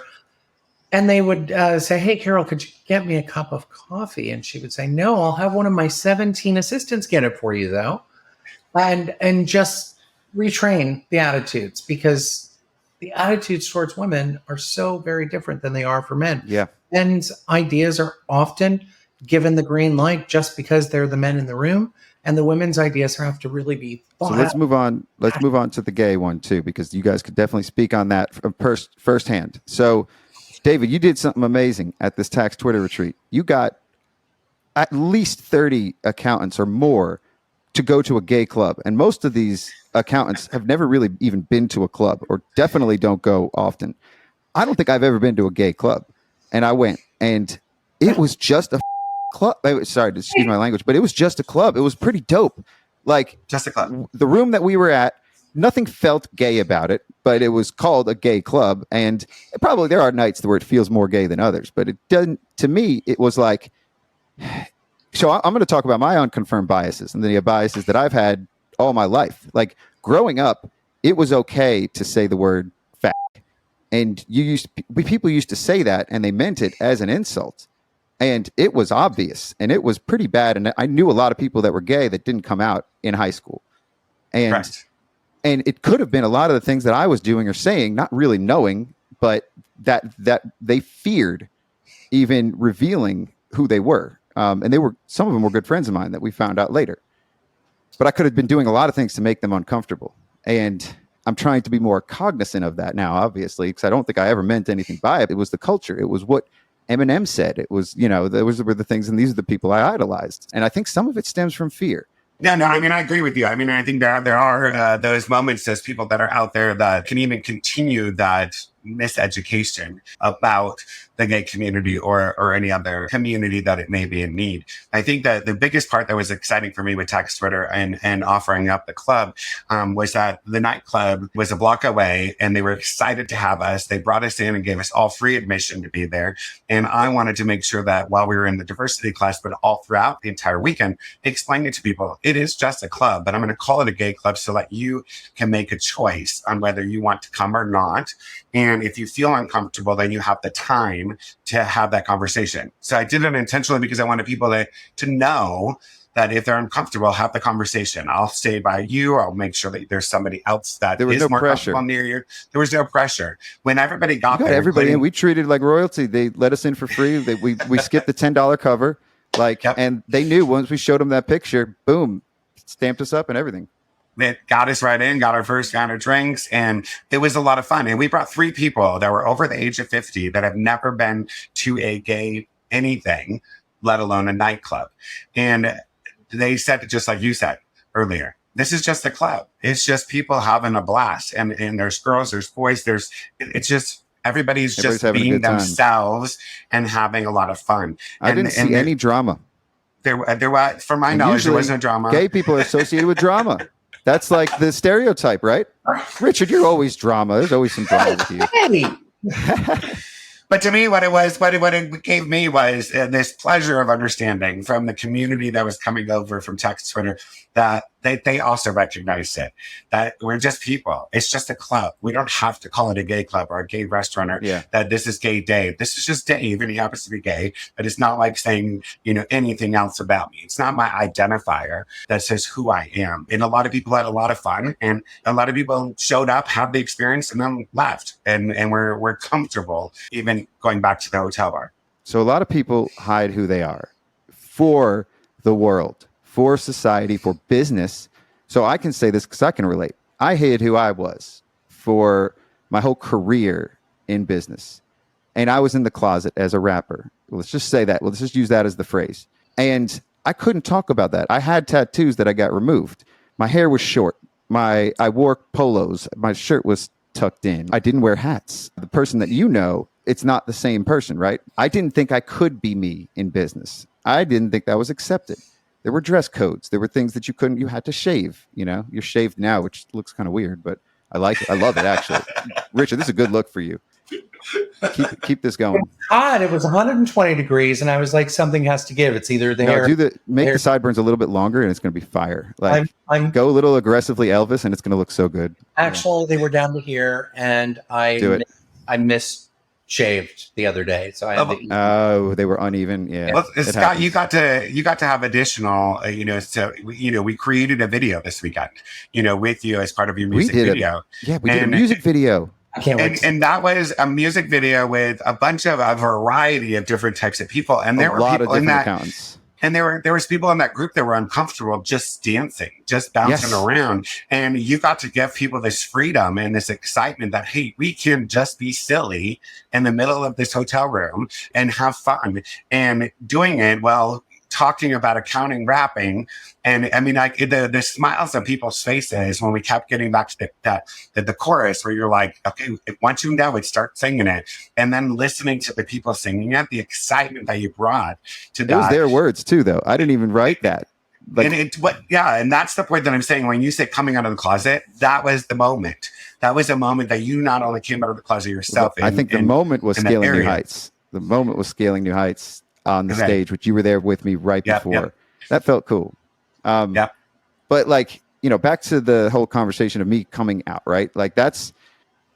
And they would say, "Hey, Carol, could you get me a cup of coffee?" And she would say, "No, I'll have one of my 17 assistants get it for you, though." And just retrain the attitudes, because the attitudes towards women are so very different than they are for men. Yeah. And ideas are often given the green light just because they're the men in the room, and the women's ideas have to really be thought So let's out. move on. Let's move on to the gay one too, because you guys could definitely speak on that firsthand. So, David, you did something amazing at this tax Twitter retreat. You got at least 30 accountants or more to go to a gay club. And most of these accountants have never really even been to a club, or definitely don't go often. I don't think I've ever been to a gay club. And I went, and it was just a club. Sorry, excuse my language, but it was just a club. It was pretty dope. Like, Just a club. the room that we were at, nothing felt gay about it, but it was called a gay club. And probably there are nights where it feels more gay than others, but it doesn't, to me, it was like, so I'm going to talk about my unconfirmed biases and the biases that I've had all my life. Like, growing up, it was okay to say the word fat. And people used to say that, and they meant it as an insult. And it was obvious, and it was pretty bad. And I knew a lot of people that were gay that didn't come out in high school. And Correct. And it could have been a lot of the things that I was doing or saying, not really knowing, but that they feared even revealing who they were. And some of them were good friends of mine that we found out later. But I could have been doing a lot of things to make them uncomfortable. And I'm trying to be more cognizant of that now, obviously, because I don't think I ever meant anything by it. It was the culture. It was what Eminem said. It was, those were the things, and these are the people I idolized. And I think some of it stems from fear. Yeah, no, I mean, I agree with you. I mean, I think there are those moments, those people that are out there that can even continue that miseducation about the gay community or any other community that it may be in need. I think that the biggest part that was exciting for me with Tax Twitter and offering up the club was that the nightclub was a block away, and they were excited to have us. They brought us in and gave us all free admission to be there. And I wanted to make sure that while we were in the diversity class, but all throughout the entire weekend, explaining to people, it is just a club, but I'm going to call it a gay club so that you can make a choice on whether you want to come or not. And if you feel uncomfortable, then you have the time to have that conversation. So I did it intentionally because I wanted people to know that if they're uncomfortable, have the conversation. I'll stay by you. I'll make sure that there's somebody else that is more comfortable near you. There was no pressure. When everybody got there, everybody in, we treated like royalty. They let us in for free. We skipped the $10 cover. And they knew once we showed them that picture, boom, stamped us up and everything. It got us right in, got our first round of drinks, and it was a lot of fun. And we brought 3 people that were over the age of 50 that have never been to a gay anything, let alone a nightclub. And they said, just like you said earlier, this is just a club. It's just people having a blast. And there's girls, there's boys, it's just everybody's just being themselves and having a lot of fun. I didn't see any drama. There was, from my knowledge, there was no drama. Gay people are associated with drama. That's like the stereotype, right? Richard, you're always drama. There's always some drama with you. But to me, what it gave me was this pleasure of understanding from the community that was coming over from Tax Twitter that they also recognized it, that we're just people. It's just a club. We don't have to call it a gay club or a gay restaurant or that this is gay Dave. This is just Dave, and he happens to be gay. But it's not like saying, anything else about me. It's not my identifier that says who I am. And a lot of people had a lot of fun, and a lot of people showed up, had the experience, and then left. And we're comfortable even going back to the hotel bar. So a lot of people hide who they are for the world, for society, for business. So I can say this because I can relate. I hid who I was for my whole career in business. And I was in the closet as a rapper. Let's just say that. Let's just use that as the phrase. And I couldn't talk about that. I had tattoos that I got removed. My hair was short. I wore polos. My shirt was tucked in. I didn't wear hats. The person that it's not the same person, right? I didn't think I could be me in business. I didn't think that was accepted. There were dress codes. There were things that you had to shave. You're shaved now, which looks kind of weird, but I like it. I love it, actually. Richard, this is a good look for you. Keep this going. Hot. It was 120 degrees, and I was like, something has to give. It's either the hair. Make the sideburns a little bit longer, and it's going to be fire. Like, go a little aggressively Elvis, and it's going to look so good. Actually, they were down to here, and I misshaved the other day, so I had they were uneven. Yeah. Well, Scott, you got to have additional. We created a video this weekend. With you as part of your music video. We did a music video. I can't wait. And that was a music video with a variety of different types of people, and there were people in that. Accountants. And there was people in that group that were uncomfortable just dancing, just bouncing around. And you got to give people this freedom and this excitement that, hey, we can just be silly in the middle of this hotel room and have fun. And doing it while talking about accounting rapping. And I mean, like the smiles on people's faces when we kept getting back to the chorus, where you're like, okay, once you know it, start singing it. And then listening to the people singing it, the excitement that you brought to that. It was their words too, though. I didn't even write that. And that's the point that I'm saying. When you say coming out of the closet, that was the moment. That was a moment that you not only came out of the closet yourself. I think the moment was scaling new heights. The moment was scaling new heights on the stage, which you were there with me right before. Yep. That felt cool. But back to the whole conversation of me coming out, right? Like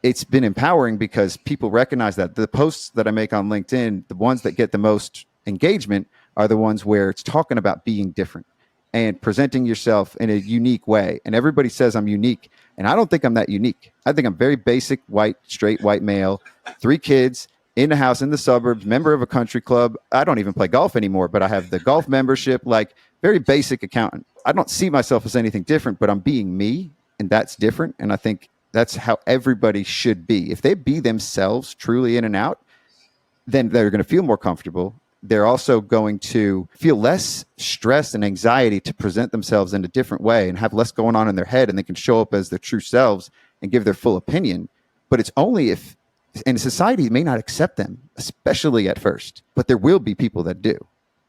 it's been empowering because people recognize that the posts that I make on LinkedIn, the ones that get the most engagement are the ones where it's talking about being different and presenting yourself in a unique way. And everybody says I'm unique. And I don't think I'm that unique. I think I'm very basic, straight white male, 3 kids, in a house in the suburbs, member of a country club. I don't even play golf anymore, but I have the golf membership, like very basic accountant. I don't see myself as anything different, but I'm being me, and that's different. And I think that's how everybody should be. If they be themselves truly in and out, then they're going to feel more comfortable. They're also going to feel less stress and anxiety to present themselves in a different way and have less going on in their head, and they can show up as their true selves and give their full opinion. But it's only if, and society may not accept them, especially at first, but there will be people that do.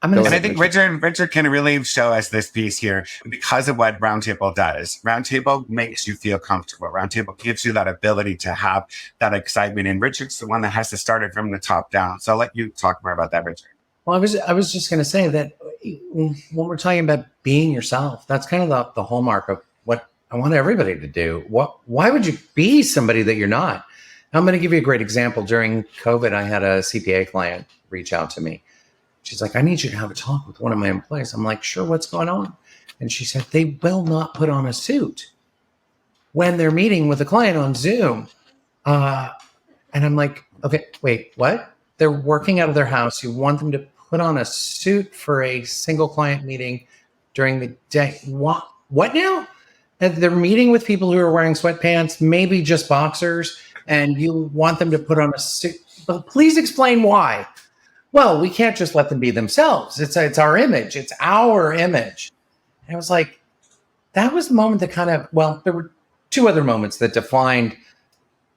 And I think Richard can really show us this piece here because of what Roundtable does. Roundtable makes you feel comfortable. Roundtable gives you that ability to have that excitement. And Richard's the one that has to start it from the top down. So I'll let you talk more about that, Richard. Well, I was just going to say that when we're talking about being yourself, that's kind of the hallmark of what I want everybody to do. Why would you be somebody that you're not? I'm going to give you a great example. During COVID, I had a CPA client reach out to me. She's like, I need you to have a talk with one of my employees. I'm like, sure, what's going on? And she said, they will not put on a suit when they're meeting with a client on Zoom. And I'm like, okay, wait, what? They're working out of their house. You want them to put on a suit for a single client meeting during the day. What now? And they're meeting with people who are wearing sweatpants, maybe just boxers, and you want them to put on a suit. But please explain why. Well, we can't just let them be themselves. It's our image. It's our image. And I was like, that was the moment that kind of, well, there were 2 other moments that defined,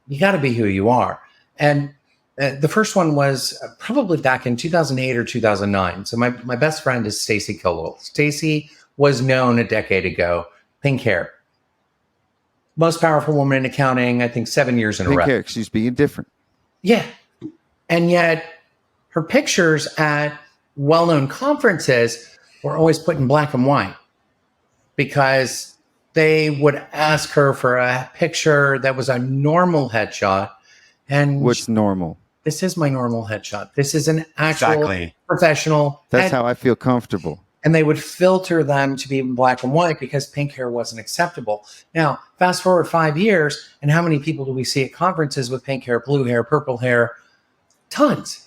you got to be who you are. And the first one was probably back in 2008 or 2009. So my best friend is Stacy Colwell. Stacy was known a decade ago, pink hair. Most powerful woman in accounting, I think 7 years in a row. Pink hair, she's being different. Yeah. And yet her pictures at well-known conferences were always put in black and white because they would ask her for a picture that was a normal headshot. And what's normal? This is my normal headshot. This is an actual professional. That's how I feel comfortable. And they would filter them to be in black and white because pink hair wasn't acceptable. Now, fast forward 5 years, and how many people do we see at conferences with pink hair, blue hair, purple hair? Tons.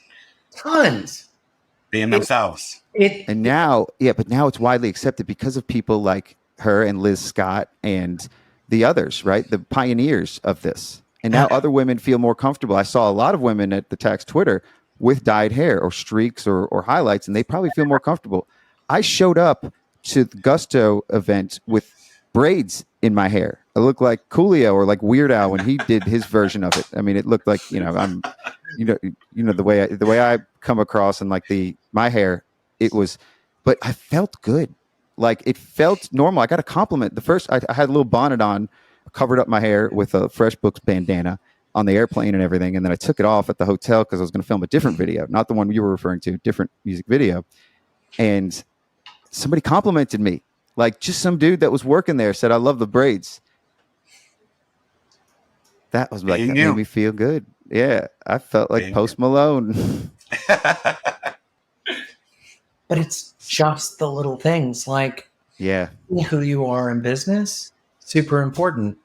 Being themselves. But now it's widely accepted because of people like her and Liz Scott and the others, right? The pioneers of this. And now other women feel more comfortable. I saw a lot of women at the Tax Twitter with dyed hair or streaks or highlights, and they probably feel more comfortable. I showed up to the Gusto event with braids in my hair. I looked like Coolio or like Weird Al when he did his version of it. I mean, it looked like, I'm, the way I come across and like my hair it was, but I felt good. Like it felt normal. I got a compliment. The first, I had a little bonnet on, covered up my hair with a FreshBooks bandana on the airplane and everything. And then I took it off at the hotel because I was going to film a different video, not the one you were referring to, different music video. And somebody complimented me. Like just some dude that was working there said, I love the braids. That was like, that made me feel good. Yeah. I felt like Post Malone. But it's just the little things like who you are in business, super important.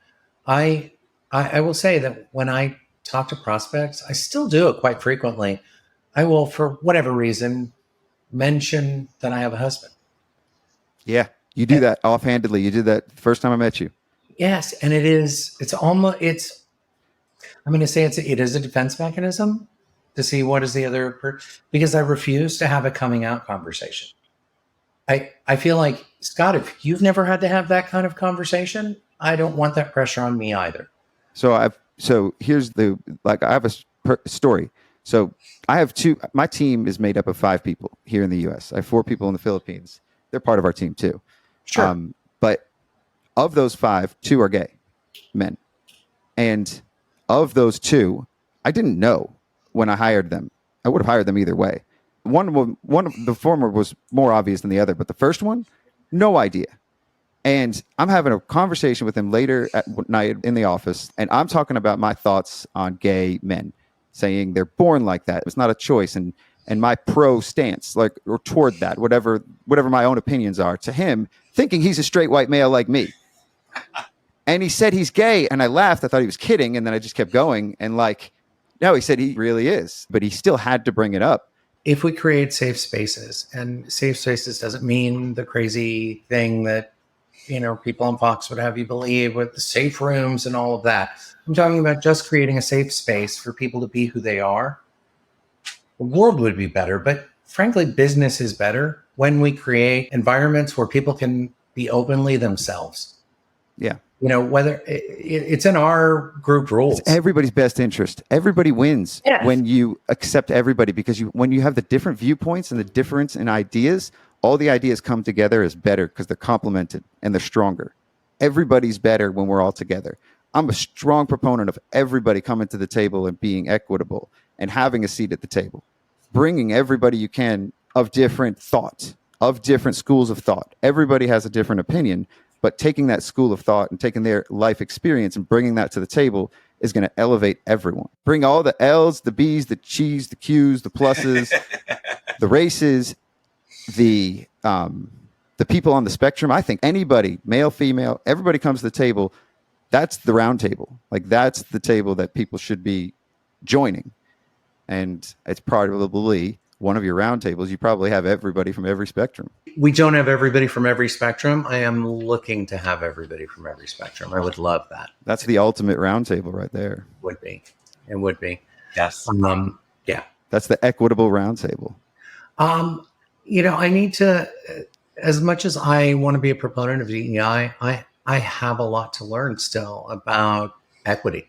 I will say that when I talk to prospects, I still do it quite frequently. I will, for whatever reason, mention that I have a husband. Yeah, you do that offhandedly. You did that the first time I met you. Yes, and it is I'm going to say it is a defense mechanism to see what is the other because I refuse to have a coming out conversation. I feel like, Scott, if you've never had to have that kind of conversation, I don't want that pressure on me either. So here's I have a story. So I have my team is made up of 5 people here in the US. I have 4 people in the Philippines. They're part of our team too. Sure. But of those 5, 2 are gay men. And of those 2, I didn't know when I hired them. I would have hired them either way. One of the former was more obvious than the other, but the first one, no idea. And I'm having a conversation with him later at night in the office, and I'm talking about my thoughts on gay men, saying they're born like that. It's not a choice, and my pro stance, like, or toward that, whatever my own opinions are, to him, thinking he's a straight white male like me. And he said he's gay, and I laughed. I thought he was kidding, and then I just kept going. And no, he said he really is, but he still had to bring it up. If we create safe spaces, and safe spaces doesn't mean the crazy thing that people on Fox would have you believe with the safe rooms and all of that. I'm talking about just creating a safe space for people to be who they are. The world would be better, but frankly, business is better when we create environments where people can be openly themselves. Yeah. Whether it's in our group rules. It's everybody's best interest. Everybody wins when you accept everybody, because when you have the different viewpoints and the difference in ideas, all the ideas come together as better because they're complemented and they're stronger. Everybody's better when we're all together. I'm a strong proponent of everybody coming to the table and being equitable and having a seat at the table, bringing everybody you can of different thought, of different schools of thought. Everybody has a different opinion, but taking that school of thought and taking their life experience and bringing that to the table is going to elevate everyone. Bring all the L's, the B's, the G's, the Q's, the pluses, the races, the people on the spectrum. I think anybody, male, female, everybody comes to the table. That's the round table. Like, that's the table that people should be joining. And it's probably one of your round tables. You probably have everybody from every spectrum. We don't have everybody from every spectrum. I am looking to have everybody from every spectrum. I would love that. That's the ultimate round table right there. Would be. It would be. Yes. Yeah. That's the equitable round table. I need to, as much as I want to be a proponent of DEI, I have a lot to learn still about equity.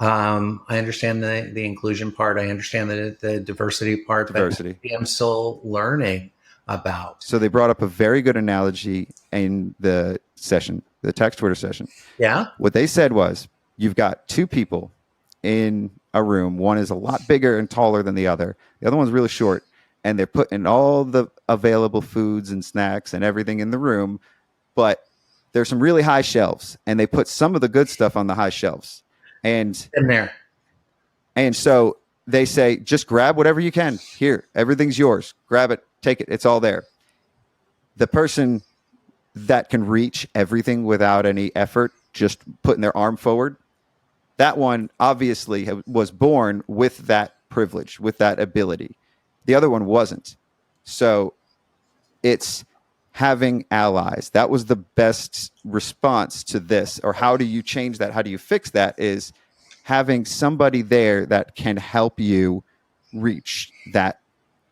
I understand the inclusion part. I understand the diversity part. Diversity. But I'm still learning about. So they brought up a very good analogy in the session, the text Twitter session. Yeah. What they said was, you've got 2 people in a room. One is a lot bigger and taller than the other. The other one's really short. And they're putting all the available foods and snacks and everything in the room. But there's some really high shelves. And they put some of the good stuff on the high shelves. And in there. And so they say, just grab whatever you can. Here, everything's yours. Grab it, take it. It's all there. The person that can reach everything without any effort, just putting their arm forward, that one obviously was born with that privilege, with that ability. The other one wasn't. So it's having allies. That was the best response to this. Or how do you change that? How do you fix that? Is having somebody there that can help you reach that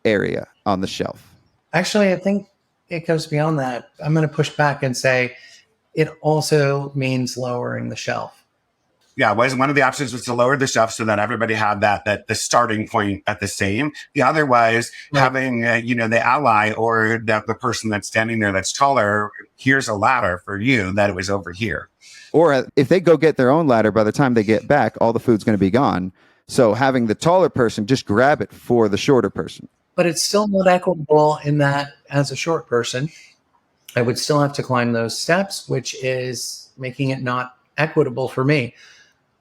area on the shelf. Actually, I think it goes beyond that. I'm going to push back and say it also means lowering the shelf. Yeah, was one of the options was to lower the shelf so that everybody had that the starting point at the same. The other was having the ally or the person that's standing there that's taller. Here's a ladder for you that it was over here. Or if they go get their own ladder, by the time they get back, all the food's going to be gone. So having the taller person just grab it for the shorter person. But it's still not equitable in that as a short person, I would still have to climb those steps, which is making it not equitable for me.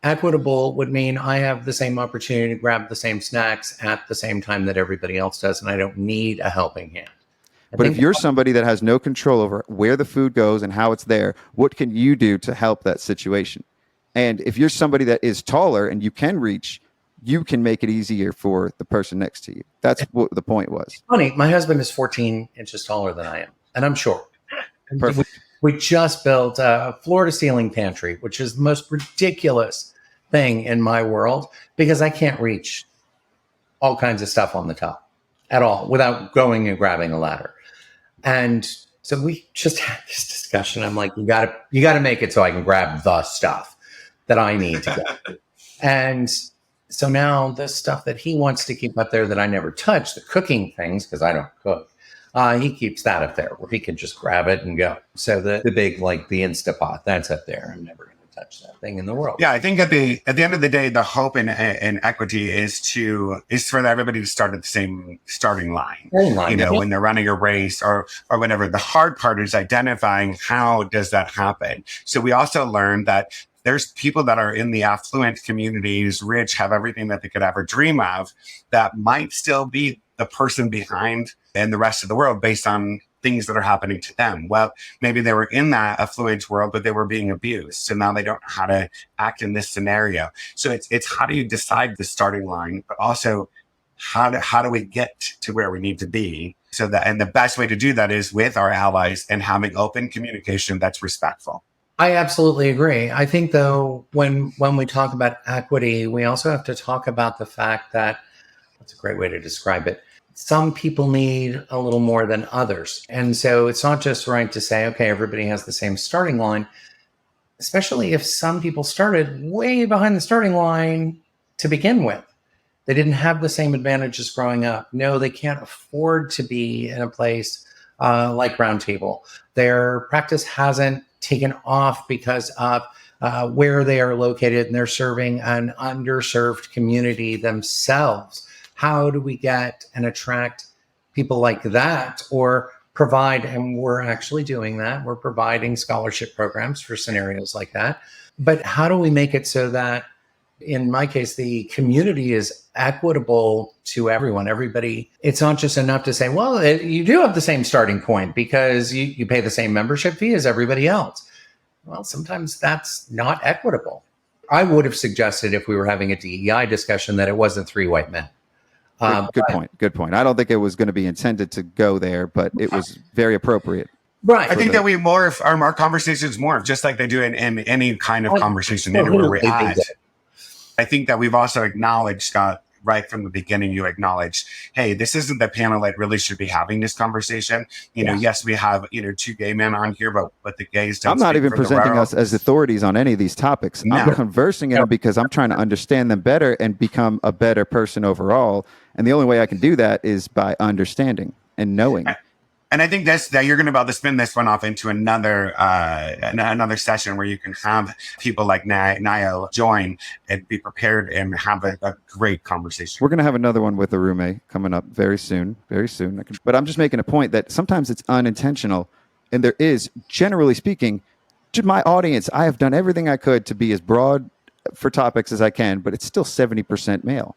Equitable would mean I have the same opportunity to grab the same snacks at the same time that everybody else does, and I don't need a helping hand. But if you're somebody that has no control over where the food goes and how it's there, what can you do to help that situation? And if you're somebody that is taller and you can reach, you can make it easier for the person next to you. That's what the point was. Funny, my husband is 14 inches taller than I am, and I'm short. Perfect. We just built a floor-to-ceiling pantry, which is the most ridiculous thing in my world because I can't reach all kinds of stuff on the top at all without going and grabbing a ladder. And so we just had this discussion. I'm like, you gotta make it so I can grab the stuff that I need to get. And so now the stuff that he wants to keep up there that I never touch, the cooking things, because I don't cook, he keeps that up there where he can just grab it and go. So the big, like the Instapot, that's up there. I'm never going to touch that thing in the world. Yeah, I think at the end of the day, the hope in equity is for everybody to start at the same starting line. When they're running a race or whatever. The hard part is identifying how does that happen. So we also learned that there's people that are in the affluent communities, rich, have everything that they could ever dream of, that might still be the person behind and the rest of the world based on things that are happening to them. Well, maybe they were in that affluent world, but they were being abused. So now they don't know how to act in this scenario. So it's how do you decide the starting line, but also how do we get to where we need to be? So that, and the best way to do that is with our allies and having open communication that's respectful. I absolutely agree. I think, though, when we talk about equity, we also have to talk about the fact that, that's a great way to describe it, some people need a little more than others. And so it's not just right to say, okay, everybody has the same starting line, especially if some people started way behind the starting line to begin with. They didn't have the same advantages growing up. No, they can't afford to be in a place like Roundtable. Their practice hasn't taken off because of where they are located, and they're serving an underserved community themselves. How do we get and attract people like that, or provide, and we're actually doing that, we're providing scholarship programs for scenarios like that. But how do we make it so that, in my case, the community is equitable to everyone, everybody? It's not just enough to say, well, you do have the same starting point because you pay the same membership fee as everybody else. Well, sometimes that's not equitable. I would have suggested, if we were having a DEI discussion, that it wasn't 3 white men. Good point. I don't think it was going to be intended to go there, but it was very appropriate. Right. I think that we morph our conversations morph just like they do in any kind of conversation anywhere we're at. I think that we've also acknowledged, Scott, right from the beginning, you acknowledged, hey, this isn't the panel that really should be having this conversation. Yes, we have, 2 gay men on here, but the gays don't. I'm not even presenting us as authorities on any of these topics. No. I'm conversing in them because I'm trying to understand them better and become a better person overall. And the only way I can do that is by understanding and knowing. And I think that you're going to be able to spin this one off into another session where you can have people like Nio join and be prepared and have a great conversation. We're going to have another one with Arume coming up very soon. But I'm just making a point that sometimes it's unintentional. And there is, generally speaking, to my audience, I have done everything I could to be as broad for topics as I can, but it's still 70% male.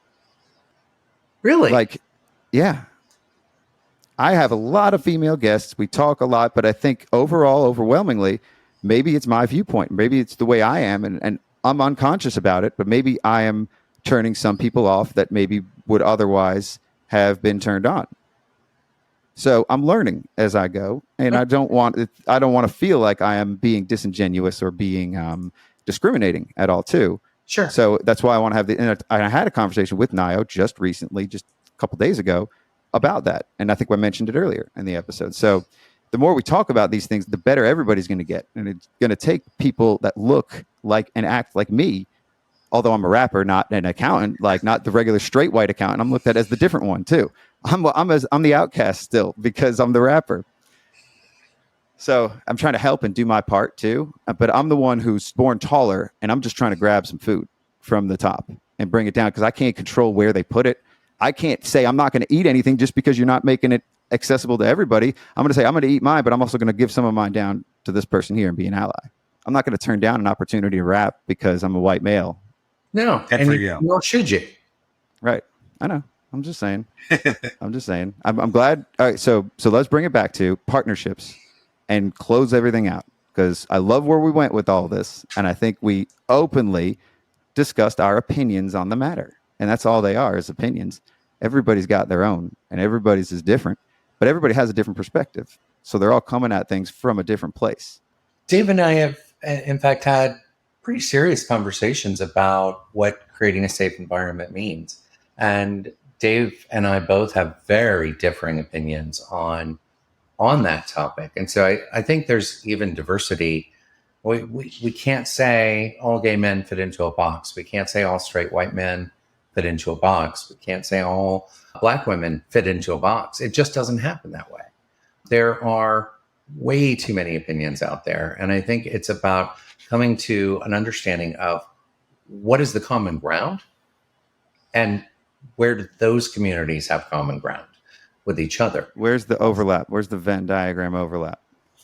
Really? Yeah. I have a lot of female guests. We talk a lot, but I think overall, overwhelmingly, maybe it's my viewpoint. Maybe it's the way I am, and I'm unconscious about it, but maybe I am turning some people off that maybe would otherwise have been turned on. So I'm learning as I go, and I don't want to feel like I am being disingenuous or being discriminating at all, too. Sure. So that's why I want to have and I had a conversation with Nio just recently, just a couple days ago, about that. And I think I mentioned it earlier in the episode. So the more we talk about these things, the better everybody's going to get. And it's going to take people that look like and act like me although I'm a rapper, not an accountant, like not the regular straight white accountant. I'm looked at as the different one too. I'm the outcast still because I'm the rapper. So I'm trying to help and do my part too. But I'm the one who's born taller, and I'm just trying to grab some food from the top and bring it down because I can't control where they put it. I can't say I'm not going to eat anything just because you're not making it accessible to everybody. I'm going to say I'm going to eat mine, but I'm also going to give some of mine down to this person here and be an ally. I'm not going to turn down an opportunity to rap because I'm a white male. No, Good for you. Nor should you. Right. I know. I'm just saying. I'm glad. All right. So let's bring it back to partnerships and close everything out because I love where we went with all this. And I think we openly discussed our opinions on the matter. And that's all they are is opinions. Everybody's got their own and everybody's is different, but everybody has a different perspective. So they're all coming at things from a different place. Dave and I have, in fact, had pretty serious conversations about what creating a safe environment means. And Dave and I both have very differing opinions on that topic. And so I think there's even diversity. We can't say all gay men fit into a box. We can't say all straight white men fit into a box. We can't say all black women fit into a box. It just doesn't happen that way. There are way too many opinions out there. And I think it's about coming to an understanding of what is the common ground and where do those communities have common ground with each other. Where's the overlap? Where's the Venn diagram overlap?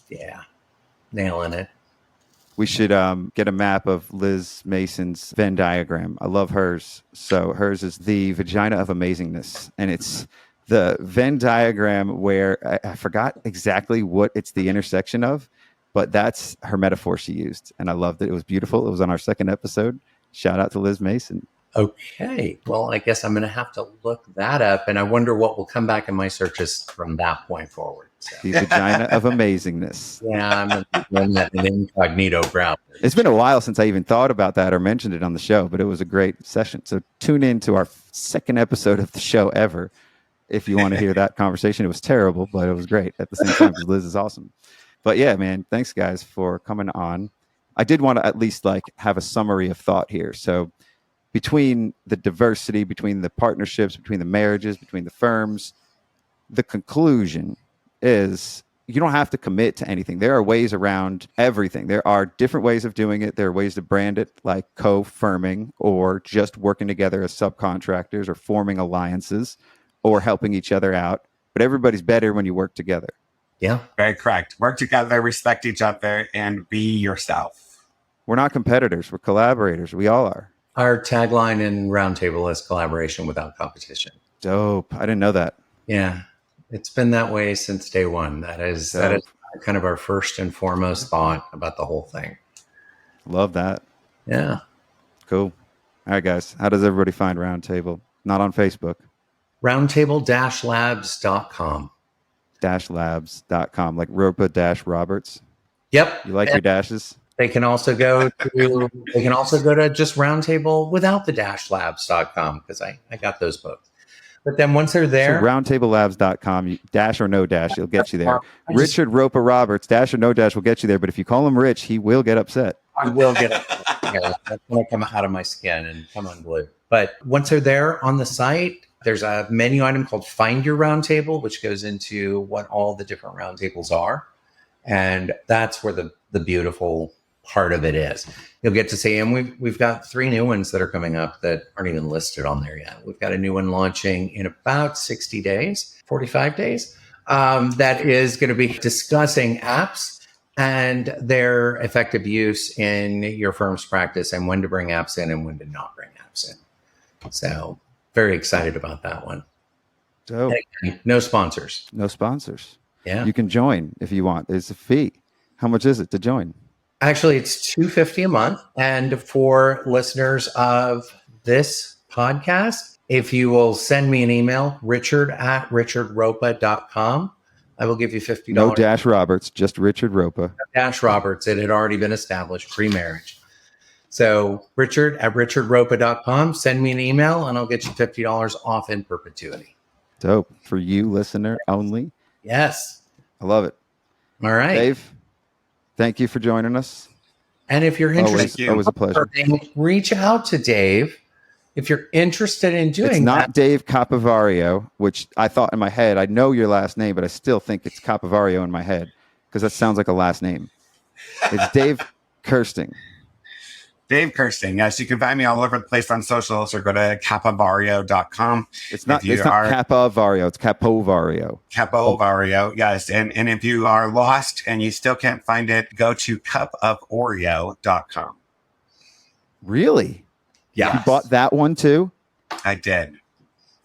Yeah, nailing it. We should get a map of Liz Mason's Venn diagram. I love hers. So hers is the vagina of amazingness. And it's the Venn diagram where I forgot exactly what it's the intersection of, but that's her metaphor she used. And I loved it. It was beautiful. It was on our second episode. Shout out to Liz Mason. Okay. Well, I guess I'm going to have to look that up. And I wonder what will come back in my searches from that point forward. So. The vagina of amazingness. Yeah, I'm in that incognito browser. It's been a while since I even thought about that or mentioned it on the show, but it was a great session. So tune in to our second episode of the show ever if you want to hear that conversation. It was terrible, but it was great at the same time because Liz is awesome. But yeah, man, thanks guys for coming on. I did want to at least have a summary of thought here. So between the diversity, between the partnerships, between the marriages, between the firms, the conclusion is you don't have to commit to anything. There are ways around everything. There are different ways of doing it. There are ways to brand it like co-firming or just working together as subcontractors or forming alliances or helping each other out. But everybody's better when you work together. Yeah. Very correct. Work together, respect each other, and be yourself. We're not competitors. We're collaborators. We all are. Our tagline in Roundtable is collaboration without competition. Dope. I didn't know that. Yeah. It's been that way since day one. That is kind of our first and foremost thought about the whole thing. Love that. Yeah. Cool. All right, guys. How does everybody find Roundtable? Not on Facebook. Roundtable-labs.com. -labs.com, like Roppa-Roberts. Yep. You like your dashes? They can also go to just Roundtable without the -labs.com because I got those both. But then once they're there, so roundtablelabs.com, dash or no dash, it'll get you there. Richard Roppa-Roberts, dash or no dash will get you there. But if you call him Rich, he will get upset. I will get upset. Yeah, that's going to come out of my skin and come unglued. But once they're there on the site, there's a menu item called Find Your Roundtable, which goes into what all the different roundtables are. And that's where the beautiful part of it is. You'll get to see, and we've got 3 new ones that are coming up that aren't even listed on there yet. We've got a new one launching in about 60 days, 45 days. That is going to be discussing apps and their effective use in your firm's practice and when to bring apps in and when to not bring apps in. So very excited about that one. Dope. No sponsors. No sponsors. Yeah. You can join if you want. There's a fee. How much is it to join? Actually, it's $250 a month. And for listeners of this podcast, if you will send me an email, richard@richardroppa.com, I will give you $50. No dash Roberts, just Richard Roppa. Dash Roberts. It had already been established pre-marriage. So richard@richardroppa.com, send me an email and I'll get you $50 off in perpetuity. Dope. For you, listener only. Yes. I love it. All right. Dave, thank you for joining us. And if you're interested, Always a pleasure. reach out to Dave. If you're interested in doing It's not that. Dave Capovario, which I thought in my head. I know your last name, but I still think it's Capovario in my head because that sounds like a last name. It's Dave Kersting. Dave Kersting. Yes, you can find me all over the place on socials or go to capavario.com. It's not Capovario, it's Capovario. Capovario, yes. And if you are lost and you still can't find it, go to cupoforeo.com. Really? Yeah. You bought that one too? I did.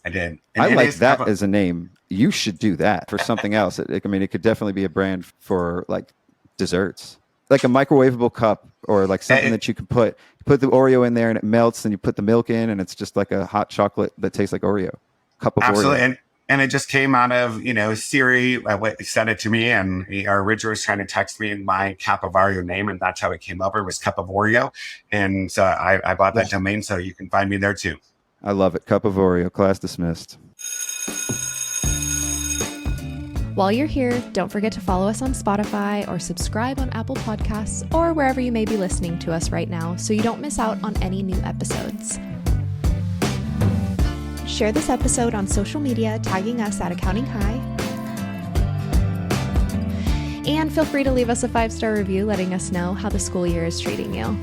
And I it like is that as a name. You should do that for something else. It could definitely be a brand for like desserts. Like a microwavable cup or like something that you can put the Oreo in there and it melts and you put the milk in and it's just like a hot chocolate that tastes like Oreo. Cup of absolutely. Oreo. And it just came out of, Siri said it to me, and our original was trying to text me my Capovario name, and that's how it came up. It was Cup of Oreo. And so I bought that domain, so you can find me there too. I love it. Cup of Oreo. Class dismissed. While you're here, don't forget to follow us on Spotify or subscribe on Apple Podcasts or wherever you may be listening to us right now so you don't miss out on any new episodes. Share this episode on social media, tagging us at Accounting High. And feel free to leave us a 5-star review letting us know how the school year is treating you.